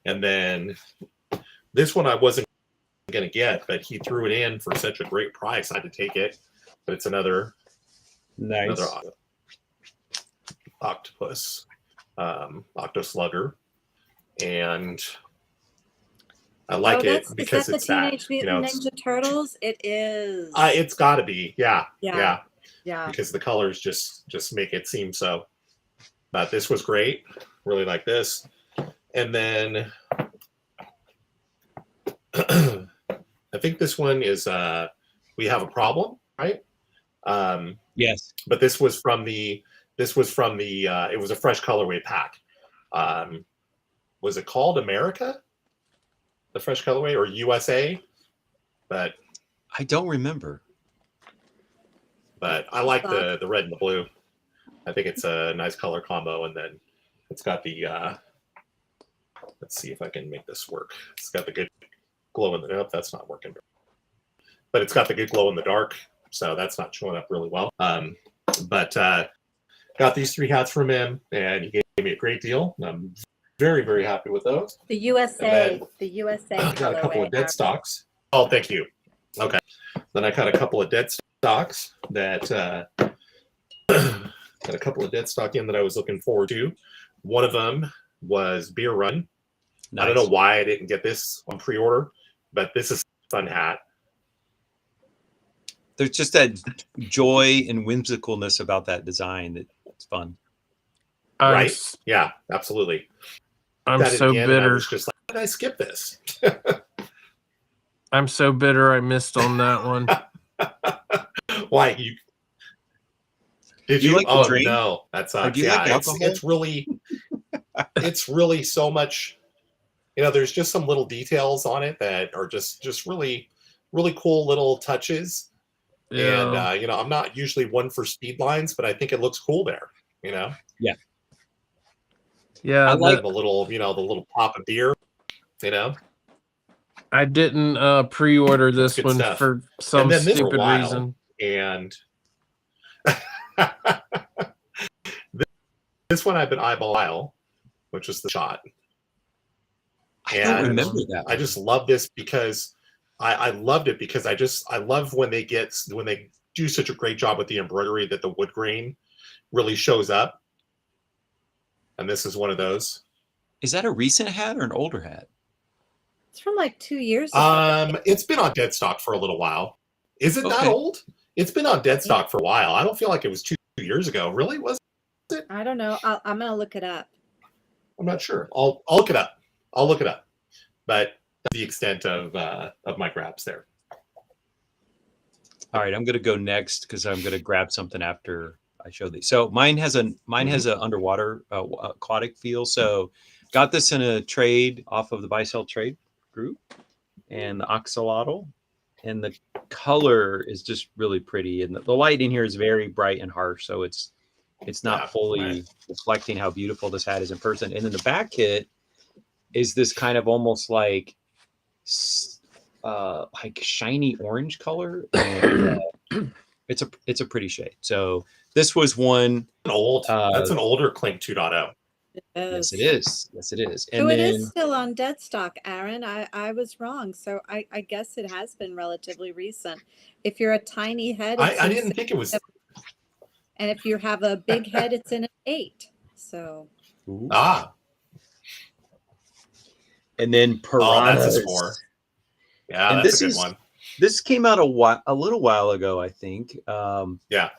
And then this one I wasn't going to get, but he threw it in for such a great price. I had to take it. But it's another octopus, octoslugger, and I like it because it's that. Teenage Mutant Ninja Turtles? It is. It's got to be, yeah. Because the colors just make it seem so. But this was great. Really like this. And then I think this one is We Have a Problem, right? Yes. But this was from the it was a fresh colorway pack. Was it called America? The fresh colorway, or USA? But I don't remember. But I like the red and the blue. I think it's a nice color combo, and then it's got the let's see if I can make this work. It's got the good glow in the nope, that's not working. But it's got the good glow in the dark, so that's not showing up really well. But got these 3 hats from him, and he gave me a great deal. I'm very, very happy with those. the USA, I got a couple of dead stocks. Oh, thank you. Okay. Then I got a couple of dead stocks that got a couple of dead stock in that I was looking forward to. One of them was Beer Run. Nice. I don't know why I didn't get this on pre-order, but this is a fun hat. There's just that joy and whimsicalness about that design that it's fun. Right? Yeah, absolutely. I'm so bitter. I was just like, why did I skip this? I'm so bitter I missed on that one. Why did you? Like oh drink? No, that's do you like alcohol? It's really so much. There's just some little details on it that are just really, really cool little touches. Yeah. And I'm not usually one for speed lines, but I think it looks cool there. Yeah. Yeah, I like The little, the little pop of beer. I didn't pre-order That's this good one stuff. for And some then this for a stupid while, reason. and this one I've been eyeballing, which is the shot. I don't And remember that I one. just love this because I loved it because I love when they do such a great job with the embroidery that the wood grain really shows up. And this is one of those. Is that a recent hat or an older hat? It's from like 2 years ago. It's been on dead stock for a little while. Is it that Okay. old? It's been on dead stock for a while. I don't feel like it was 2 years ago. Really? Was it? I don't know. I'm gonna look it up. I'm not sure. I'll look it up. I'll look it up. But that's the extent of my grabs there. All right, I'm going to go next because I'm going to grab something after I show these. So mine has a underwater aquatic feel. So got this in a trade off of the buy sell trade group and the axolotl, and the color is just really pretty, and the light in here is very bright and harsh, so it's not fully reflecting how beautiful this hat is in person. And then the back kit is this kind of almost like shiny orange color, and it's a pretty shade. So this was one. That's an older Clink 2.0. Yes, it is. Yes, it is. And So it then is still on dead stock, Aaron. I was wrong. So I guess it has been relatively recent. If you're a tiny head, it's I in didn't think it was. and if you have a big head, it's in an 8. So ooh. Ah, And then piranhas. that's a score. Yeah, and that's a good one. This came out a little while ago, I think. Yeah.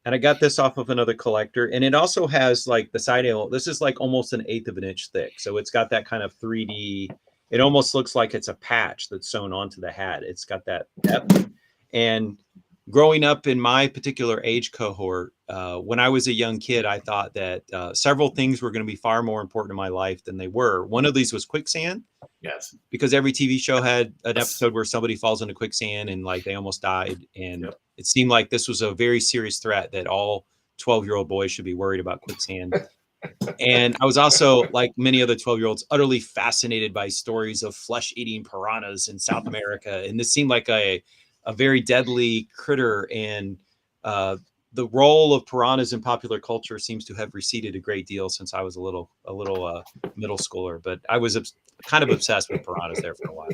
And I got this off of another collector, and it also has like the side angle. This is like almost 1/8 of an inch thick, so it's got that kind of 3D. It almost looks like it's a patch that's sewn onto the hat. It's got that depth. And growing up in my particular age cohort, when I was a young kid, I thought that several things were going to be far more important in my life than they were. One of these was quicksand. Yes. Because every TV show had an episode where somebody falls into quicksand and like they almost died. And it seemed like this was a very serious threat that all 12-year-old boys should be worried about quicksand. And I was also, like many other 12-year-olds, utterly fascinated by stories of flesh-eating piranhas in South America. And this seemed like a very deadly critter. And the role of piranhas in popular culture seems to have receded a great deal since I was a little middle schooler. But I was kind of obsessed with piranhas there for a while.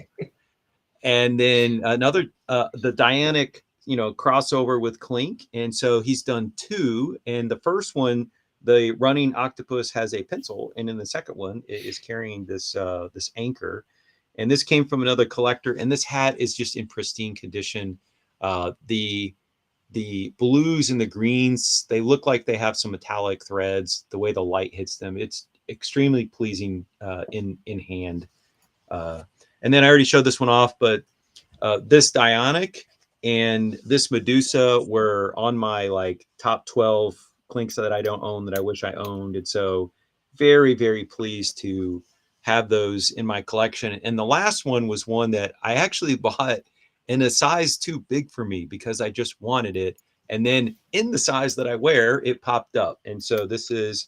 And then another, the Dianic, crossover with Clink. And so he's done 2. And the first one, the running octopus has a pencil. And in the second one, it is carrying this anchor. And this came from another collector. And this hat is just in pristine condition. The blues and the greens, they look like they have some metallic threads. The way the light hits them, it's extremely pleasing in hand. And then I already showed this one off, but this Dionic and this Medusa were on my like top 12 Clinks that I don't own that I wish I owned. And so very, very pleased to have those in my collection. And the last one was one that I actually bought in a size too big for me because I just wanted it. And then in the size that I wear, it popped up. And so this is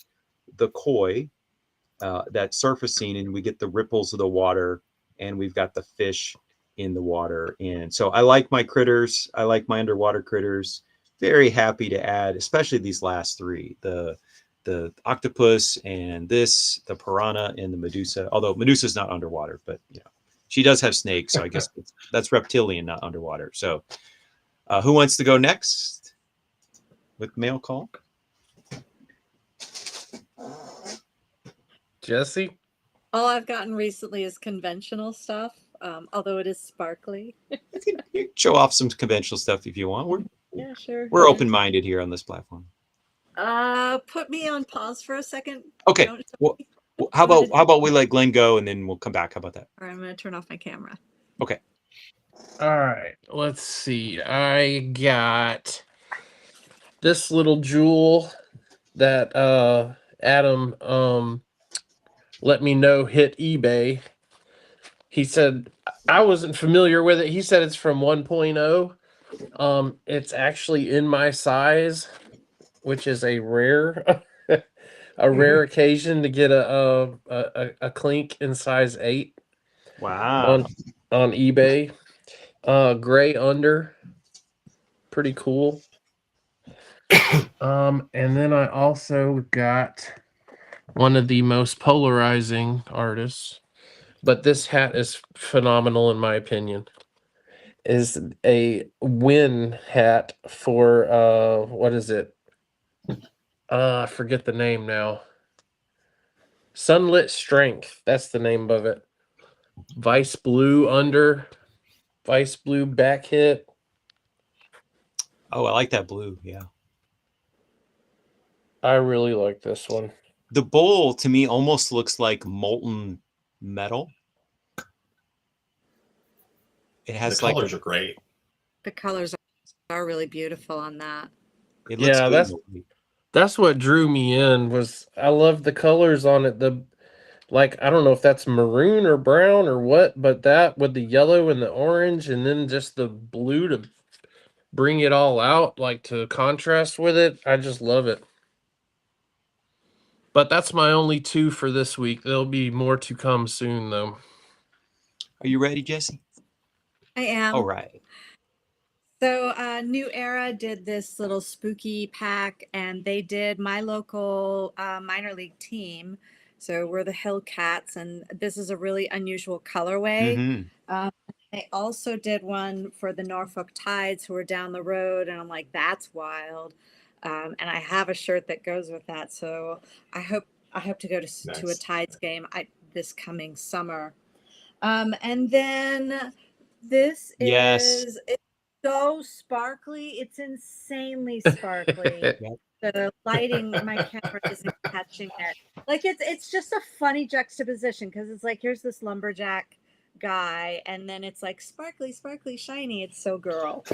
the koi that's surfacing, and we get the ripples of the water, and we've got the fish in the water. And so I like my critters. I like my underwater critters. Very happy to add, especially these last 3, the octopus and the piranha and the Medusa, although Medusa's not underwater, but she does have snakes. So I guess that's reptilian, not underwater. So who wants to go next with mail call? Jesse? all I've gotten recently is conventional stuff, although it is sparkly. You can show off some conventional stuff if you want. Yeah, sure. We're open-minded here on this platform. Put me on pause for a second. Okay. Well, how about we let Glenn go and then we'll come back? How about that? All right, I'm going to turn off my camera. Okay. All right. Let's see. I got this little jewel that Adam let me know hit eBay. He said I wasn't familiar with it. He said it's from 1.0. It's actually in my size, which is a rare a rare occasion to get a clink in size 8 Wow. on eBay. Gray under, pretty cool. And then I also got one of the most polarizing artists, but this hat is phenomenal in my opinion. Is a win hat for what is it? I forget the name now. Sunlit Strength. That's the name of it. Vice blue under, vice blue back hit. Oh, I like that blue. Yeah. I really like this one. The bowl to me almost looks like molten metal. It The has like colors are great. The colors are really beautiful on that. it looks Yeah, good. that's what drew me in. Was I love the colors on it. The like I don't know if that's maroon or brown or what, but that with the yellow and the orange and then just the blue to bring it all out, like to contrast with it. I just love it. But that's my only 2 for this week. There'll be more to come soon though. Are you ready, Jesse? I am. All right. So, New Era did this little spooky pack, and they did my local minor league team. So we're the Hillcats, and this is a really unusual colorway. Mm-hmm. They also did one for the Norfolk Tides, who are down the road, and I'm like, that's wild. And I have a shirt that goes with that. So I hope to go to a Nice. Tides game this coming summer. And then this Yes. is it's so sparkly. It's insanely sparkly. Yep. The lighting, my camera isn't catching it. Like it's just a funny juxtaposition because it's like here's this lumberjack guy, and then it's like sparkly, sparkly, shiny. It's so girl.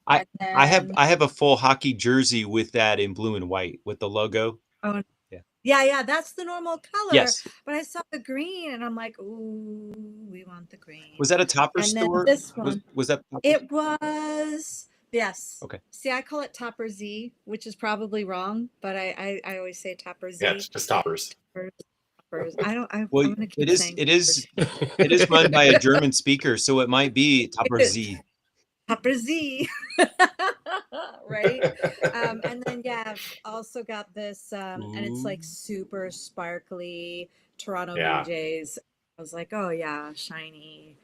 I And I have then, I have a full hockey jersey with that in blue and white with the logo. oh, Yeah. yeah, that's the normal color. Yes. But I saw the green, and I'm like, ooh, we want the green. Was that a Topper And then store? this one, Was that Topper? it was, yes. Okay. See, I call it Topper Z, which is probably wrong, but I always say Topper Z. Yeah, it's just toppers. Toppers. I'm Well, gonna keep it is saying it is it is run by a German speaker, so it might be Topper Z. Topper Z. Right. And then I've also got this, and it's like super sparkly Toronto Yeah. Blue Jays. I was like, oh yeah, shiny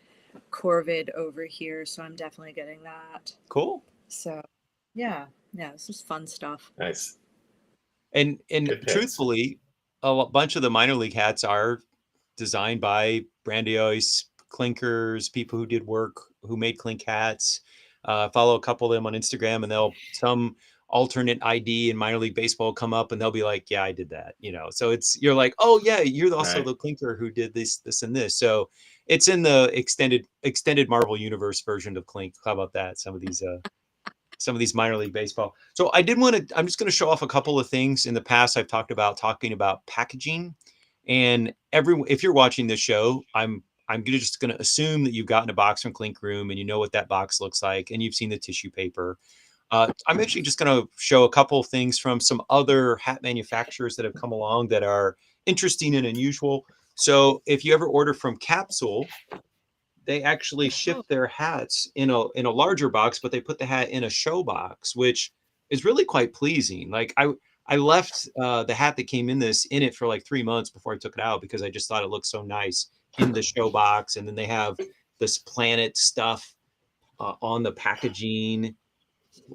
Corvid over here, so I'm definitely getting that. Cool. So yeah, this is fun stuff. Nice. And Good picks. truthfully, bunch of the minor league hats are designed by Brandeis, Clinkers, people who did work, who made Clink hats. Follow a couple of them on Instagram, and some alternate ID in minor league baseball come up, and they'll be like, "Yeah, I did that." So you're like, "Oh yeah, you're also Right. the Clinker who did this, and this." So it's in the extended Marvel Universe version of Clink. How about that? Some of these minor league baseball. So I'm just going to show off a couple of things. In the past, I've talking about packaging, and if you're watching this show, I'm just going to assume that you've gotten a box from Clink Room and you know what that box looks like, and you've seen the tissue paper. I'm actually just going to show a couple of things from some other hat manufacturers that have come along that are interesting and unusual. So if you ever order from Capsule, they actually ship their hats in a larger box, but they put the hat in a show box, which is really quite pleasing. Like I left the hat that came in it for like 3 months before I took it out because I just thought it looked so nice in the show box. And then they have this planet stuff on the packaging,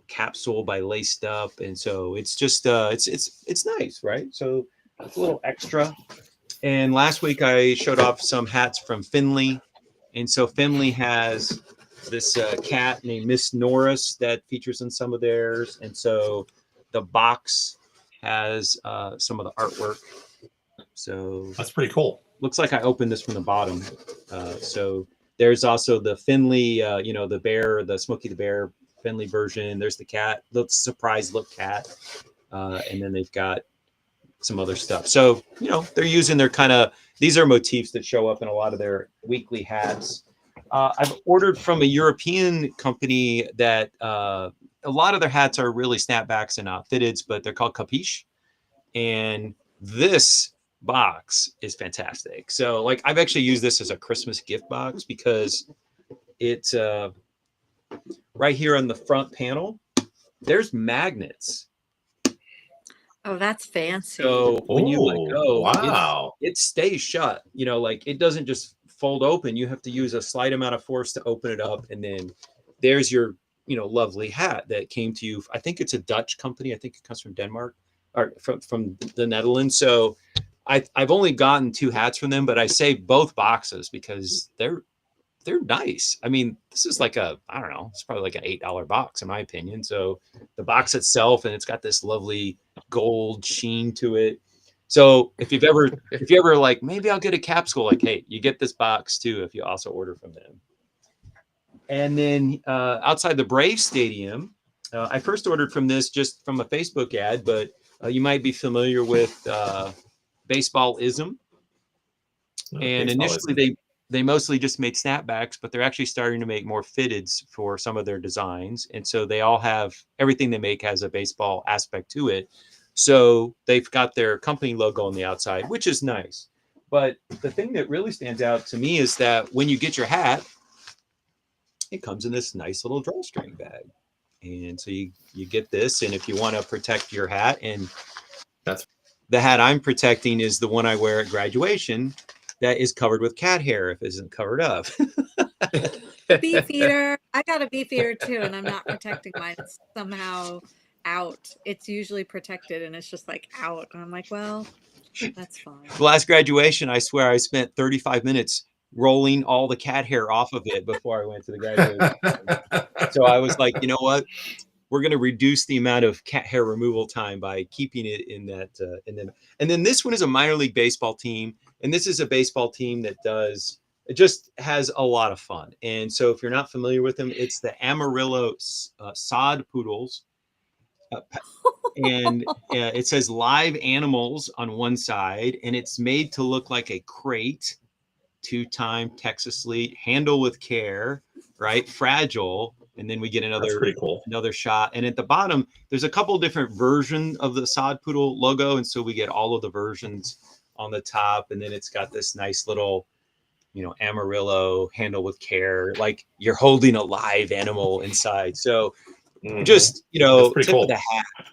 Capsule by Laced Up, and so it's just it's nice, right? So it's a little extra. And last week I showed off some hats from Finley. And so Finley has this cat named Miss Norris that features in some of theirs. And so the box has some of the artwork. So That's pretty cool. looks like I opened this from the bottom. So there's also the Finley, the bear, the Smokey the Bear Finley version. There's the cat, the surprise look cat. And then they've got some other stuff. So, they're using these are motifs that show up in a lot of their weekly hats. I've ordered from a European company that a lot of their hats are really snapbacks and not fitteds, but they're called Capiche. And this box is fantastic. So like I've actually used this as a Christmas gift box because it's right here on the front panel, there's magnets. Oh, that's fancy. So when you let Oh, go, wow. it stays shut. You know, like it doesn't just fold open. You have to use a slight amount of force to open it up, and then there's your, you know, lovely hat that came to you. I think it's a Dutch company. I think it comes from Denmark or from the Netherlands. So I've only gotten 2 hats from them, but I saved both boxes because they're nice. I mean, this is like I don't know, it's probably like an $8 box in my opinion. So the box itself, and it's got this lovely gold sheen to it. So if you ever like, maybe I'll get a capsule, like, hey, you get this box too if you also order from them. And then outside the Brave Stadium, I first ordered from this just from a Facebook ad, but you might be familiar with Baseballism. And initially they mostly just made snapbacks, but they're actually starting to make more fitteds for some of their designs. And so they all have, everything they make has a baseball aspect to it. So they've got their company logo on the outside, which is nice. But the thing that really stands out to me is that when you get your hat, it comes in this nice little drawstring bag. And so you get this, and if you want to protect your hat, and That's the hat I'm protecting is the one I wear at graduation that is covered with cat hair if it isn't covered up. Beef eater. I got a beef eater too, and I'm not protecting mine. It's somehow out. It's usually protected, and it's just like out. And I'm like, well, that's fine. The last graduation, I swear I spent 35 minutes rolling all the cat hair off of it before I went to the graduation. So I was like, you know what? We're going to reduce the amount of cat hair removal time by keeping it in that. And then this one is a minor league baseball team. And this is a baseball team that it just has a lot of fun. And so if you're not familiar with them, it's the Amarillo Sod Poodles. And it says live animals on one side, and it's made to look like a crate, 2-time Texas Sleet, handle with care, right? Fragile. And then we get That's pretty cool. another shot. And at the bottom, there's a couple different versions of the Sod Poodle logo. And so we get all of the versions on the top. And then it's got this nice little, you know, Amarillo, handle with care, like you're holding a live animal inside. So just, you know, tip of the hat.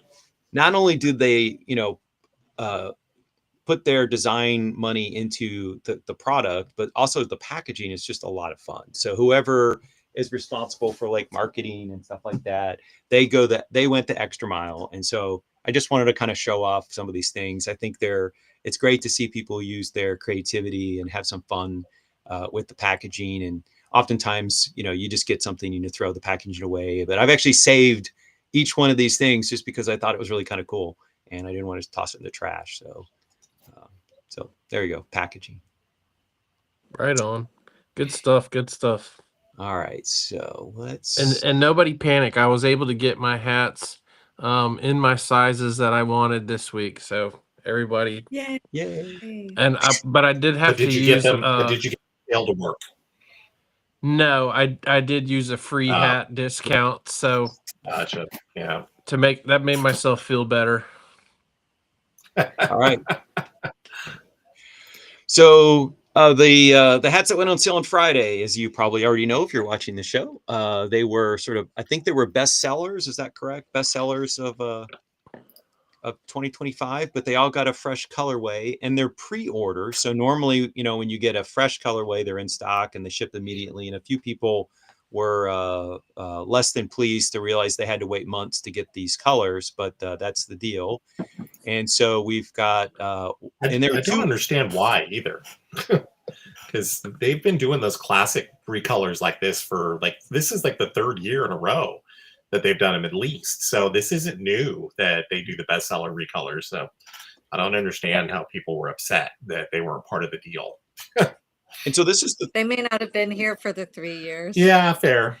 Not only did they, you know, put their design money into the product, but also the packaging is just a lot of fun. So whoever is responsible for like marketing and stuff like that, they went the extra mile. And so I just wanted to kind of show off some of these things. I think it's great to see people use their creativity and have some fun with the packaging. And oftentimes, you know, you just get something and you throw the packaging away. But I've actually saved each one of these things just because I thought it was really kind of cool and I didn't want to toss it in the trash. So there you go, packaging. Right on. Good stuff. Good stuff. All right, so let's And nobody panic. I was able to get my hats in my sizes that I wanted this week. So everybody, Yay. but I did have did to you use. get them? Did you get them to work? No, I did use a free hat discount. So Gotcha. Yeah. That made myself feel better. All right. So the hats that went on sale on Friday, as you probably already know if you're watching the show, they were I think they were best sellers. Is that correct? Best sellers of 2025, but they all got a fresh colorway and they're pre-order. So normally, you know, when you get a fresh colorway, they're in stock and they ship immediately. And a few people were less than pleased to realize they had to wait months to get these colors, but that's the deal. And so we've got I don't understand why either. Because they've been doing those classic recolors like this this is like the 3rd year in a row that they've done them at least. So this isn't new that they do the bestseller recolors. So I don't understand how people were upset that they weren't part of the deal. And so this is they may not have been here for the 3 years. Yeah, fair.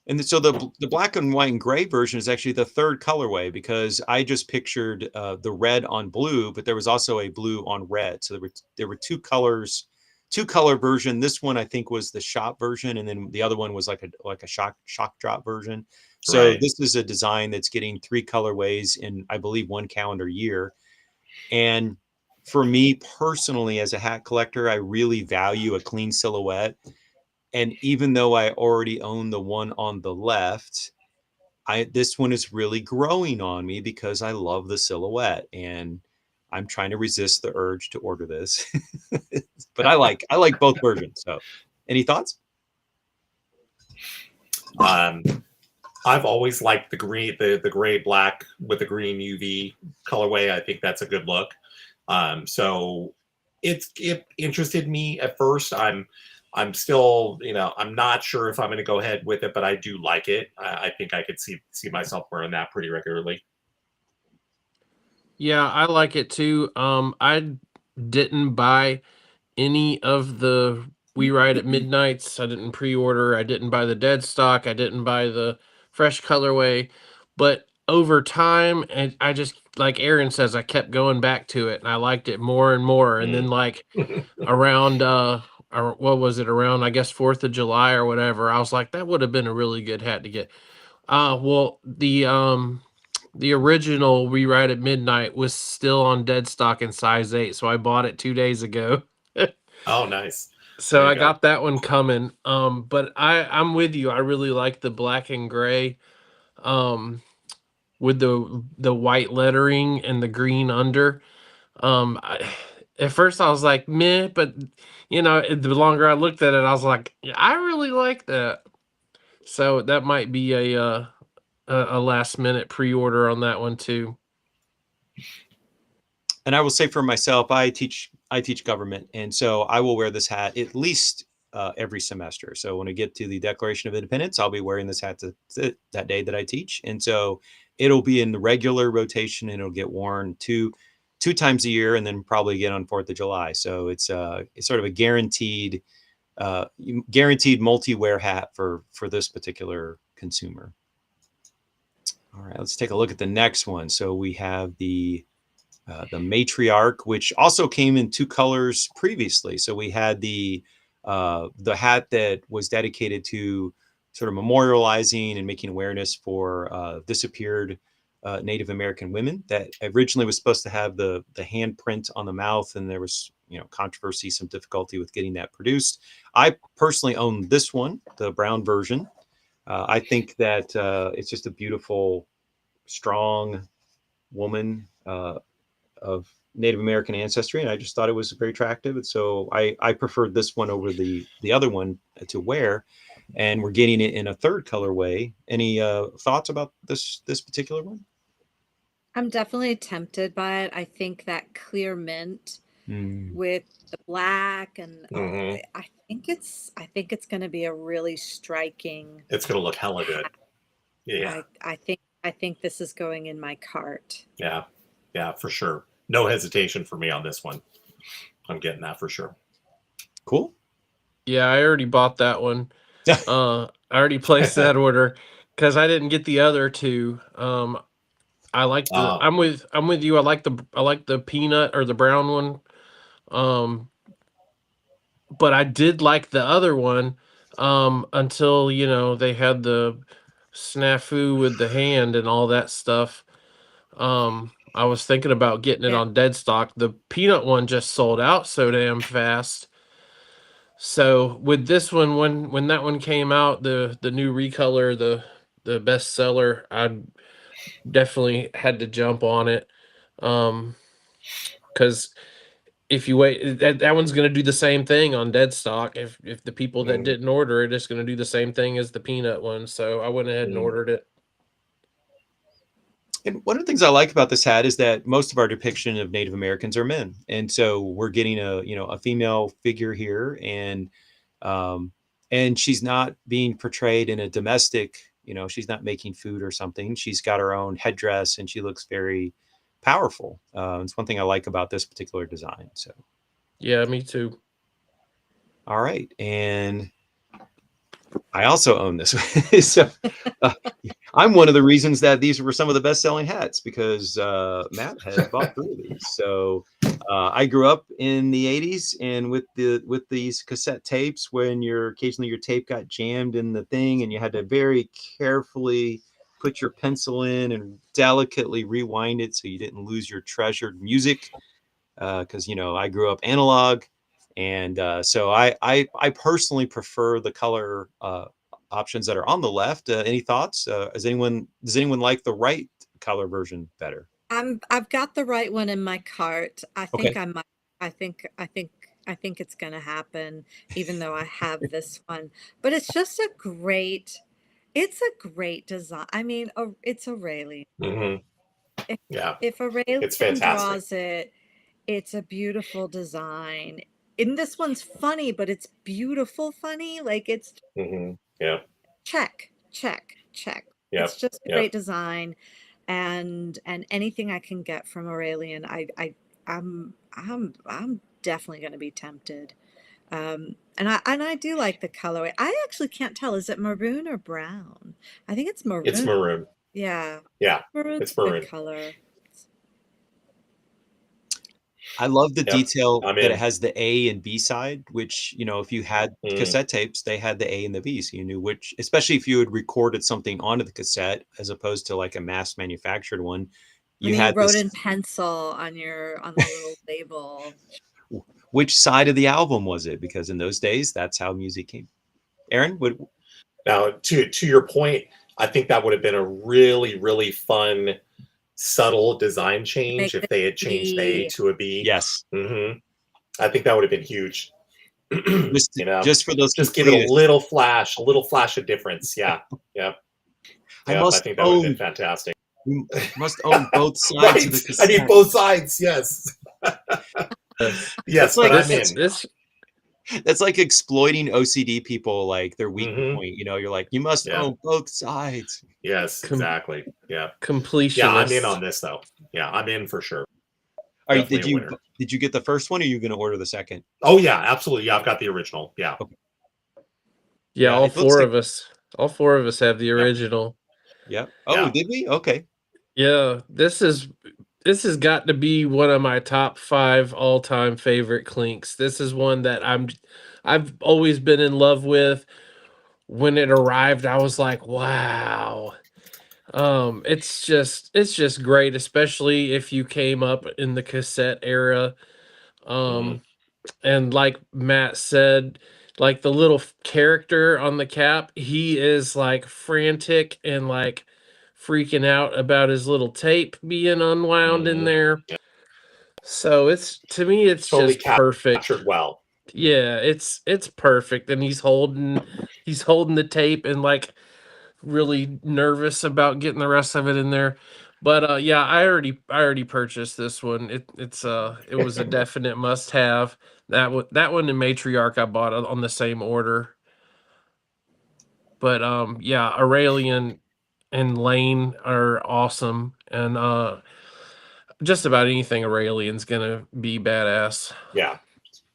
And so the black and white and gray version is actually the 3rd colorway because I just pictured the red on blue, but there was also a blue on red. So there were 2 colors, 2-color version. This one I think was the shop version, and then the other one was like a shock drop version. So Right. this is a design that's getting 3 colorways in, I believe, 1 calendar year. And for me personally, as a hat collector, I really value a clean silhouette. And even though I already own the one on the left, this one is really growing on me because I love the silhouette, and I'm trying to resist the urge to order this. But I like both versions. So, any thoughts? Um, I've always liked the green, the gray black with the green UV colorway. I think that's a good look. So it interested me at first. I'm still, I'm not sure if I'm going to go ahead with it, but I do like it. I think I could see myself wearing that pretty regularly. Yeah, I like it too. I didn't buy any of the We Ride at Midnights. I didn't pre-order. I didn't buy the dead stock. I didn't buy the fresh colorway. But over time, and I just, like Aaron says, I kept going back to it, and I liked it more and more. And then, Mm. like, around or what was it, around, I guess, 4th of July or whatever, I was like, that would have been a really good hat to get. Well, the original Rewrite at Midnight was still on dead stock in size 8, so I bought it 2 days ago. Oh, nice. So There you I go. got that one coming. But I'm with you. I really like the black and gray, um, with the white lettering and the green under. At first I was like, meh, but the longer I looked at it, I was like, yeah, I really like that. So that might be a last minute pre-order on that one too. And I will say for myself, I teach government, and so I will wear this hat at least every semester. So when I get to the Declaration of Independence, I'll be wearing this hat that day that I teach, and so it'll be in the regular rotation, and it'll get worn two times a year, and then probably again on 4th of July. So it's sort of a guaranteed multi-wear hat for this particular consumer. All right, let's take a look at the next one. So we have the matriarch, which also came in 2 colors previously. So we had the hat that was dedicated to sort of memorializing and making awareness for disappeared Native American women. That originally was supposed to have the handprint on the mouth, and there was controversy, some difficulty with getting that produced. I personally own this one, the brown version. I think that it's just a beautiful, strong woman of Native American ancestry, and I just thought it was very attractive. And so I preferred this one over the other one to wear, and we're getting it in a 3rd colorway. Any thoughts about this particular one? I'm definitely tempted by it. I think that clear mint Mm. with the black and Hmm. I think it's going to be a really striking It's going to look hella good. hat. Yeah. I think this is going in my cart. Yeah. Yeah, for sure. No hesitation for me on this one. I'm getting that for sure. Cool. Yeah, I already bought that one. I already placed that order because I didn't get the other two. I like the. Uh, I'm with you. I like the peanut or the brown one. Um, but I did like the other one. Until they had the snafu with the hand and all that stuff. I was thinking about getting it Yeah. on dead stock. The peanut one just sold out so damn fast. So with this one, when that one came out, the new recolor, the bestseller, I definitely had to jump on it. Um, because if you wait, that one's gonna do the same thing on dead stock. If the people that mm, didn't order it, it's gonna do the same thing as the peanut one. So I went ahead and mm, ordered it. And one of the things I like about this hat is that most of our depiction of Native Americans are men, and so we're getting a female figure here, um, and she's not being portrayed in a domestic. She's not making food or something. She's got her own headdress, and she looks very powerful. It's one thing I like about this particular design. So, Yeah, me too. all right, and I also own this. So uh, I'm one of the reasons that these were some of the best-selling hats because Matt has bought 3 of these. So I grew up in the '80s, and with these cassette tapes, when occasionally your tape got jammed in the thing, and you had to very carefully put your pencil in and delicately rewind it so you didn't lose your treasured music. Because I grew up analog, and so I personally prefer the color options that are on the left. Any thoughts? Does anyone like the right color version better? I've got the right one in my cart. I think Okay. I might I think I think I think it's gonna happen, even though I have this one. But it's a great design. I mean, it's Aurelian. Hmm. If Yeah, if it's Aurelian fantastic. draws it, it's a beautiful design. And this one's funny, but it's beautiful funny. Like it's Yeah, check, check, check. It's yep, just a yep. great design, and anything I can get from Aurelian, I'm definitely going to be tempted. And I do like the colorway. I actually can't tell. Is it maroon or brown? I think it's It's maroon. maroon. Yeah, Yeah, maroon's it's a good maroon. color. I love the Yep, detail I'm that it in. has the A and B side, which, if you had Mm, cassette tapes, they had the A and the B. So you knew which, especially if you had recorded something onto the cassette as opposed to like a mass manufactured one, And you you had wrote in this, pencil on the little label. which side of the album was it? Because in those days, that's how music came. Aaron, what? Now, to your point, I think that would have been a really, really fun, subtle design change Make if the they had changed the A B. to a B. Yes, Hmm. I think that would have been huge. just You know, just for those just give it completists. a little flash of difference. Yeah, yep, I yep. I must think that would have been own. fantastic. You must own both sides of Right. the I need cassette. both sides. Yes. Yes. That's Yes, but like I'm This in. this that's like exploiting OCD people, like their weak Hmm. point. You're like, you must Yeah. own both sides. Yes, com- exactly. Yeah. Yeah, I'm in completionist. on this though. Yeah, I'm in for sure. Are you, Definitely did a you winner. did you get the first one, or are you going to order the second? Oh yeah, absolutely. Yeah, I've got the original. Yeah. Okay. Yeah, Yeah, it looks like. all four of us have the Yeah. original. Yeah. Oh, Yeah. did we? Okay. Yeah, this has got to be one of my top 5 all-time favorite clinks. This is one that I've always been in love with. When it arrived, I was like, "Wow." It's just great, especially if you came up in the cassette era. Hmm. Um, and like Matt said, like the little character on the cap, he is like frantic and like freaking out about his little tape being unwound in Hmm. there. So it's to me, it's Totally just perfect. captured well. Yeah. Yeah, it's perfect, and he's holding the tape and like really nervous about getting the rest of it in there. But yeah, I already purchased this one. It was a definite must have. That one in Matriarch I bought on the same order. But yeah, Aurelian and Lane are awesome, and just about anything Aurelian's gonna be badass. Yeah.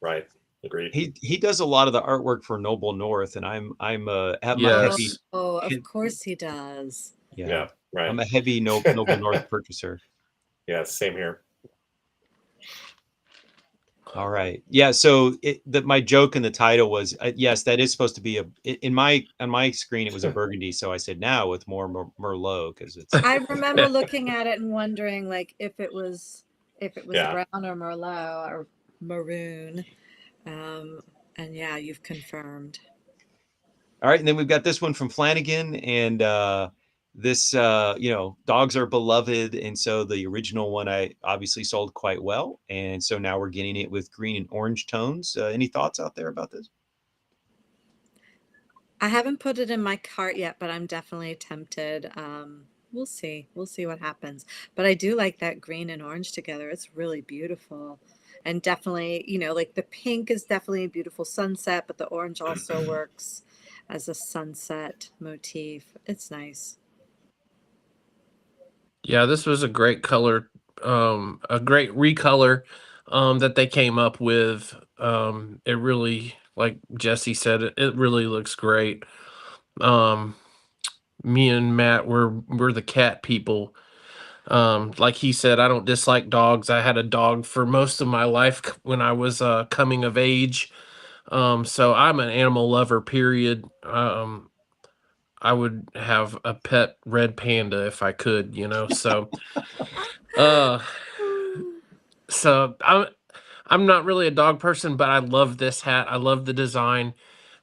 Right. Agreed. He does a lot of the artwork for Noble North, and I'm a Oh, heavy. Yes. of course he does. Yeah, Yeah. Right. I'm a heavy Noble North purchaser. Yeah. Same here. All right. Yeah. So my joke in the title was, yes, that is supposed to be in my on my screen it was a burgundy, so I said now with more Merlot because it's. I remember looking at it and wondering like if it was Yeah. brown or merlot or maroon. Um, and yeah, you've confirmed. All right, and then we've got this one from Flanagan, and this, dogs are beloved, and so the original one I obviously sold quite well, and so now we're getting it with green and orange tones. Any thoughts out there about this? I haven't put it in my cart yet, but I'm definitely tempted. We'll see. We'll see what happens. But I do like that green and orange together. It's really beautiful. And definitely, like the pink is definitely a beautiful sunset, but the orange also works as a sunset motif. It's nice. Yeah, this was a great color, a great recolor that they came up with. It really, like Jesse said, it really looks great. Um, Me and Matt we're the cat people. Like he said, I don't dislike dogs. I had a dog for most of my life when I was coming of age. So I'm an animal lover. Period. I would have a pet red panda if I could, So, uh, so I'm not really a dog person, but I love this hat. I love the design.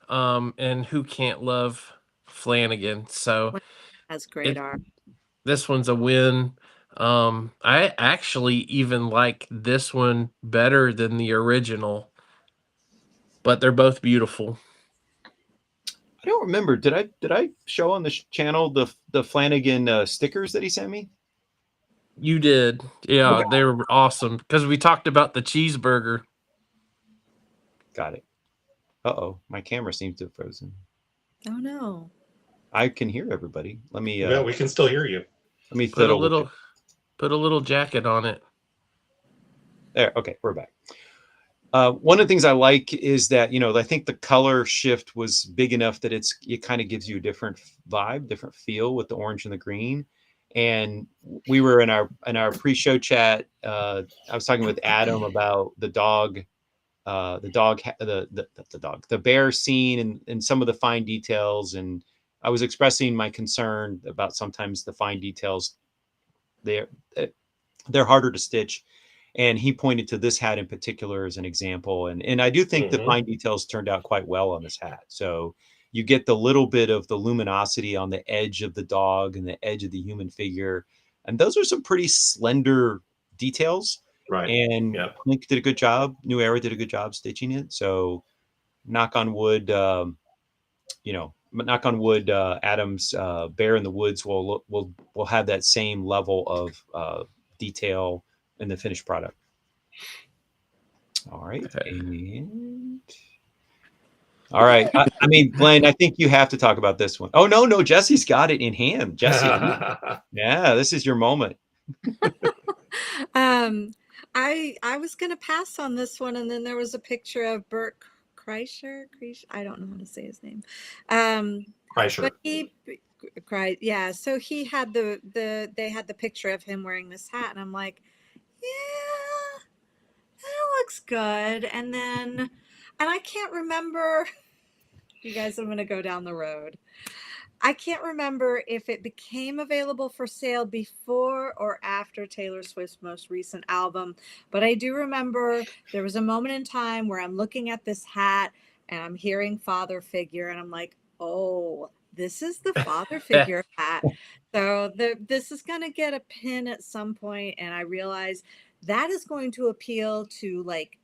And who can't love Flanagan? So Has great it art. this one's a win. I actually even like this one better than the original, but they're both beautiful. I don't remember. Did I show on the channel the Flanagan stickers that he sent me? You did. Yeah, Okay, they were awesome because we talked about the cheeseburger. got it. Uh-oh, my camera seems to have frozen. Oh no. I can hear everybody. Yeah, we can still hear you. Let me Put a fiddle with it. little jacket on it. There. Okay, we're back. One of the things I like is that I think the color shift was big enough that it kind of gives you a different vibe, different feel with the orange and the green. And we were in our pre-show chat. I was talking with Adam about the dog, the bear scene and some of the fine details. And I was expressing my concern about sometimes the fine details. They're they're harder to stitch, and he pointed to this hat in particular as an example. And I do think the fine details turned out quite well on this hat. So you get the little bit of the luminosity on the edge of the dog and the edge of the human figure, and those are some pretty slender details. Right. And Yep. Link did a good job. New Era did a good job stitching it. So knock on wood, knock on wood, Adam's Bear in the Woods will have that same level of detail in the finished product. All right. And all right. I mean, Glenn, I think you have to talk about this one. Oh, no, Jesse's got it in hand. Jesse, yeah, this is your moment. I was gonna pass on this one, and then there was a picture of Bert Kreischer. I don't know how to say his name. Kreischer. But he cried. Yeah. So he had they had the picture of him wearing this hat, and I'm like, yeah, that looks good. And I can't remember. You guys, I'm gonna go down the road. I can't remember if it became available for sale before or after Taylor Swift's most recent album, but I do remember there was a moment in time where I'm looking at this hat and I'm hearing father figure, and I'm like, oh, this is the father figure hat. So this is going to get a pin at some point, and I realize that is going to appeal to like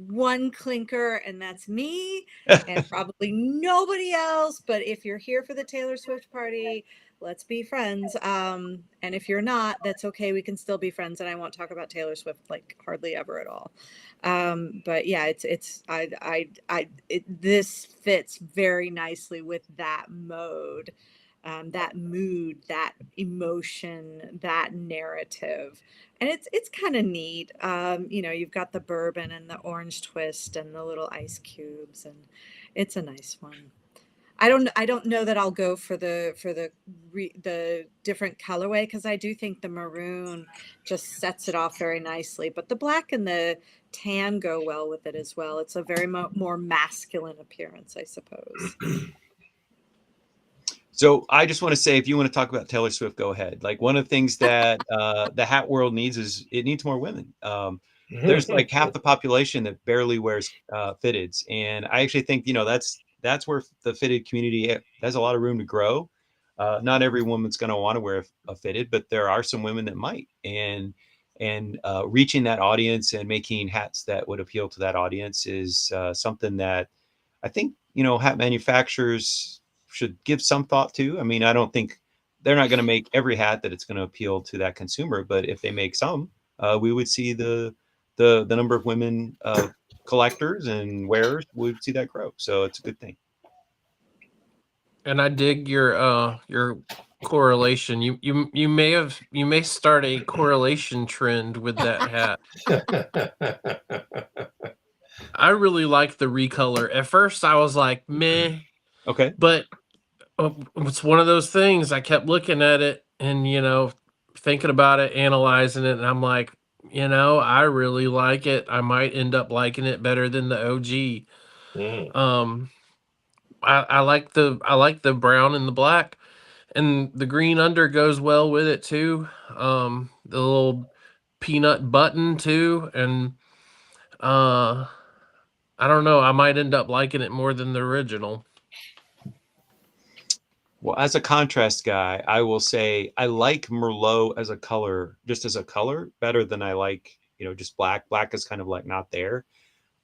one clinker, and that's me, and probably nobody else. But if you're here for the Taylor Swift party, let's be friends. And if you're not, that's okay. We can still be friends, and I won't talk about Taylor Swift like hardly ever at all. But yeah, this fits very nicely with that mode, that mood, that emotion, that narrative. And it's kind of neat. You've got the bourbon and the orange twist and the little ice cubes, and it's a nice one. I don't know that I'll go for the different colorway, because I do think the maroon just sets it off very nicely, but the black and the tan go well with it as well. It's a very more masculine appearance, I suppose. So I just want to say, if you want to talk about Taylor Swift, go ahead. Like, one of the things that the hat world needs is it needs more women. There's like half the population that barely wears fitteds, and I actually think that's where the fitted community has a lot of room to grow. Not every woman's going to want to wear a fitted, but there are some women that might, and reaching that audience and making hats that would appeal to that audience is something that I think hat manufacturers should give some thought to. I mean, I don't think they're not going to make every hat that it's going to appeal to that consumer, but if they make some, we would see the number of women collectors and wearers would see that grow. So it's a good thing. And I dig your correlation. You may start a correlation trend with that hat. I really like the recolor. At first I was like, meh. Okay. But it's one of those things. I kept looking at it and thinking about it, analyzing it, and I'm like, I really like it. I might end up liking it better than the OG. I like the brown and the black, and the green under goes well with it too. The little peanut button too, and uh, I don't know. I might end up liking it more than the original. Well, as a contrast guy, I will say I like Merlot as a color, just as a color, better than I like, just black. Black is kind of like not there.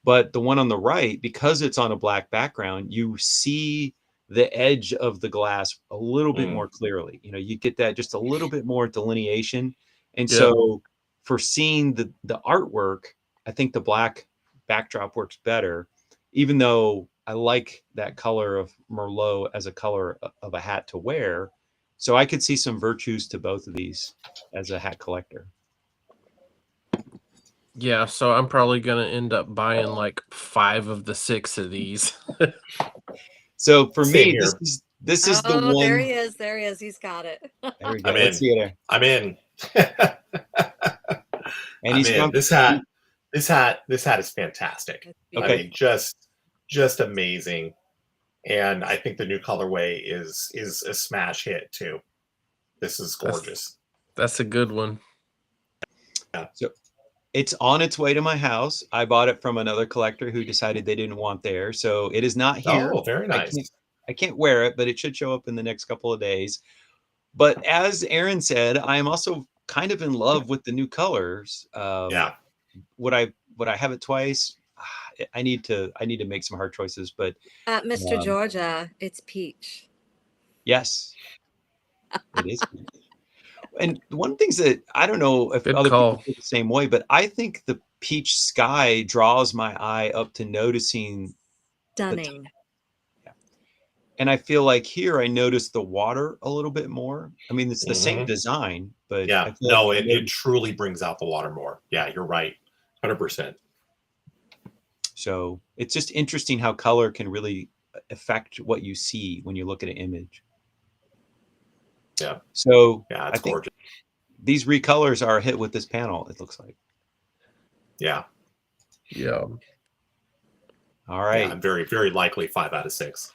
But the one on the right, because it's on a black background, you see the edge of the glass a little bit more clearly. You get that just a little bit more delineation. And Yep. so for seeing the artwork, I think the black backdrop works better, even though I like that color of Merlot as a color of a hat to wear. So I could see some virtues to both of these as a hat collector. Yeah, so I'm probably gonna end up buying like 5 of the 6 of these. So for Same me, here. this is the Oh, there one. he is. There he is. He's got it. There we go. I'm Let's in. see it. I'm in. And I'm he's in. found This hat is fantastic. Okay. I mean, just amazing. And I think the new colorway is a smash hit too. This is gorgeous. That's a good one. Yeah. So it's on its way to my house. I bought it from another collector who decided they didn't want there. So it is not here. Oh, very nice. I can't wear it, but it should show up in the next couple of days. But as Aaron said, I am also kind of in love with the new colors. Yeah. Would I have it twice? I need to make some hard choices, but Mr. Georgia, it's peach. yes, it is. And one of the things that I don't know if Good other call. people feel the same way, but I think the peach sky draws my eye up to noticing. Stunning. And I feel like here I notice the water a little bit more. I mean, it's the same design, but yeah, I feel no, like it truly brings out the water more. Yeah, you're right, 100%. So it's just interesting how color can really affect what you see when you look at an image. Yeah. So yeah, it's gorgeous. These recolors are a hit with this panel, it looks like. Yeah. Yeah. All right. Yeah, I'm very, very likely 5 out of 6.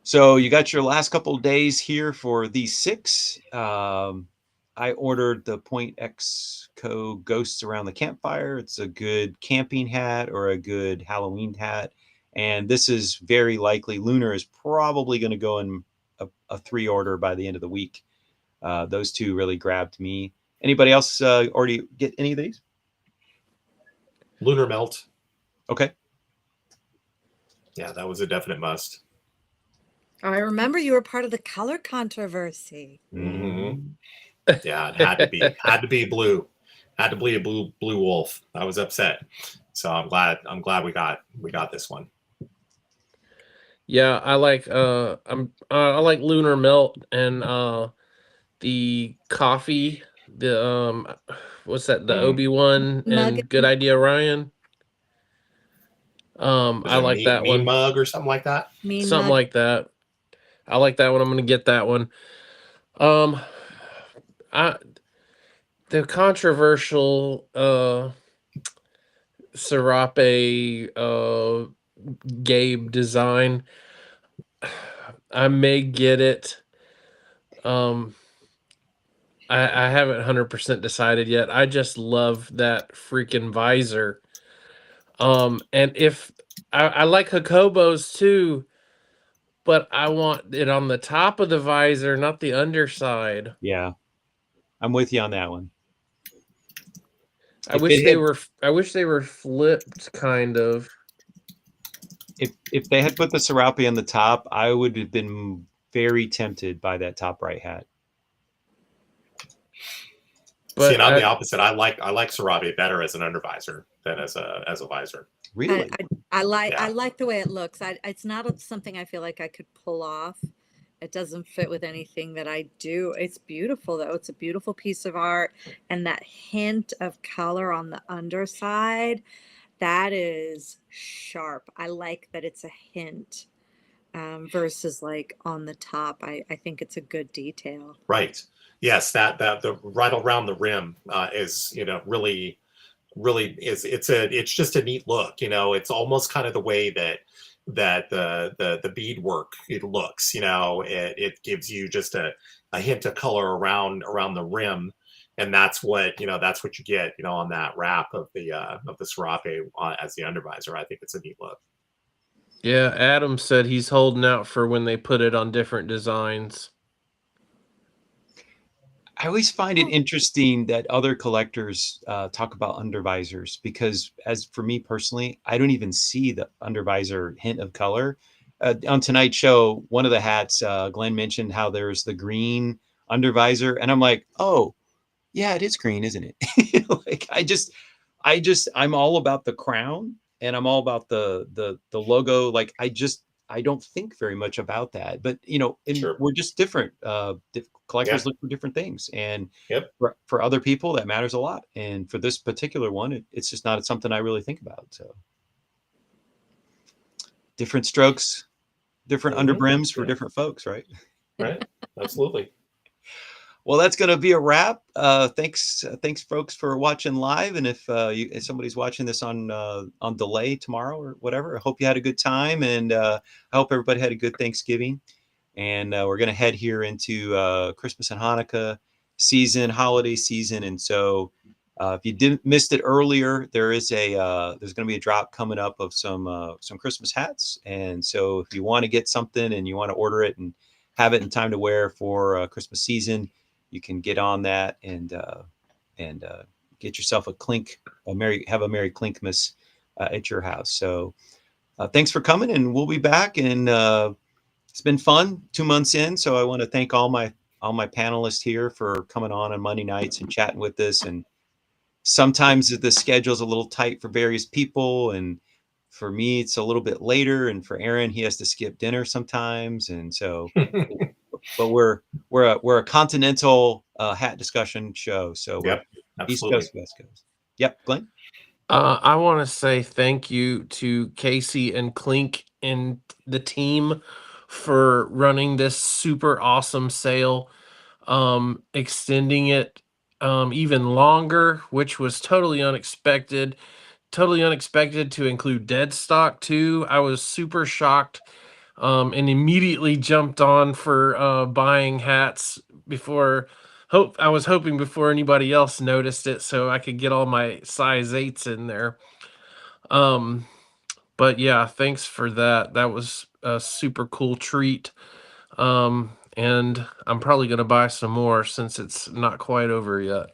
So you got your last couple of days here for these 6. I ordered the Point Exco Ghosts Around the Campfire. It's a good camping hat or a good Halloween hat. And this is very likely, Lunar is probably going to go in a 3 order by the end of the week. Those 2 really grabbed me. Anybody else already get any of these? Lunar Melt. Okay. Yeah, that was a definite must. Oh, I remember you were part of the color controversy. Mm-hmm. Yeah, it had to be blue. Had to be a blue wolf. I was upset. So I'm glad we got this one. Yeah, I like I like Lunar Melt and the coffee, the what's that, the Obi-Wan Mug. and Good Idea Ryan. I like that mean one. Mug or something like that. Something like that. I like that one. I'm gonna get that one. The controversial Serape Gabe design, I may get it. I haven't 100% decided yet. I just love that freaking visor. And if I like Hakobos too, but I want it on the top of the visor, not the underside. Yeah, I'm with you on that one. I wish they were flipped, kind of. If they had put the Serape on the top, I would have been very tempted by that top right hat. But see, and I'm the opposite. I like Serape better as an undervisor than as a visor. Really? I like the way it looks. It's not something I feel like I could pull off. It doesn't fit with anything that I do. It's beautiful though. It's a beautiful piece of art, and that hint of color on the underside, that is sharp. I like that it's a hint versus like on the top. I think it's a good detail. Right. Yes, that the right around the rim is, really is it's just a neat look. It's almost kind of the way that that the beadwork it looks. It gives you just a hint of color around the rim, and that's what you get on that wrap of the serape as the undervisor. I think it's a neat look. Yeah, Adam said he's holding out for when they put it on different designs. I always find it Oh. interesting that other collectors talk about undervisors, because as for me personally, I don't even see the undervisor hint of color. On tonight's show, one of the hats, Glenn mentioned how there's the green undervisor, and I'm like, oh, yeah, it is green, isn't it? Like I'm all about the crown, and I'm all about the logo. Like I don't think very much about that, but and Sure. we're just different. Collectors Yeah. look for different things, and Yep. for other people that matters a lot. And for this particular one, it's just not something I really think about. So different strokes, different underbrims for Yeah. different folks, right? Right. Absolutely. Well, that's going to be a wrap. Thanks, folks, for watching live. And if somebody's watching this on delay tomorrow or whatever, I hope you had a good time, and I hope everybody had a good Thanksgiving. And we're going to head here into Christmas and Hanukkah season, holiday season. And so, if you didn't missed it earlier, there's going to be a drop coming up of some Christmas hats. And so, if you want to get something and you want to order it and have it in time to wear for Christmas season, you can get on that and get yourself have a Merry Clinkmas at your house. So thanks for coming, and we'll be back. And it's been fun 2 months in. So I want to thank all my panelists here for coming on Monday nights and chatting with us. And sometimes the schedule's a little tight for various people, and for me it's a little bit later, and for Aaron, he has to skip dinner sometimes. And so but we're a continental hat discussion show, so we're Yep. East Absolutely. Coast, West Coast. Yep, Glenn. I want to say thank you to Casey and Clink and the team for running this super awesome sale, extending it even longer, which was totally unexpected. Totally unexpected to include dead stock too. I was super shocked, and immediately jumped on for buying hats before. I was hoping before anybody else noticed it, so I could get all my size 8s in there. Um, but yeah, thanks for that. That was a super cool treat. And I'm probably gonna buy some more since it's not quite over yet.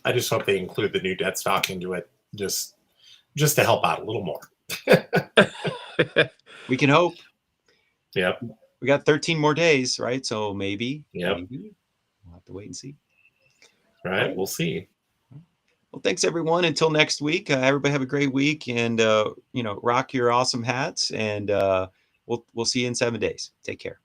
I just hope they include the new dead stock into it, just to help out a little more. We can hope. Yep. We got 13 more days, right? So maybe Yep. we'll have to wait and see. Right. We'll see. Well, thanks everyone. Until next week, everybody have a great week, and rock your awesome hats, and we'll see you in 7 days. Take care.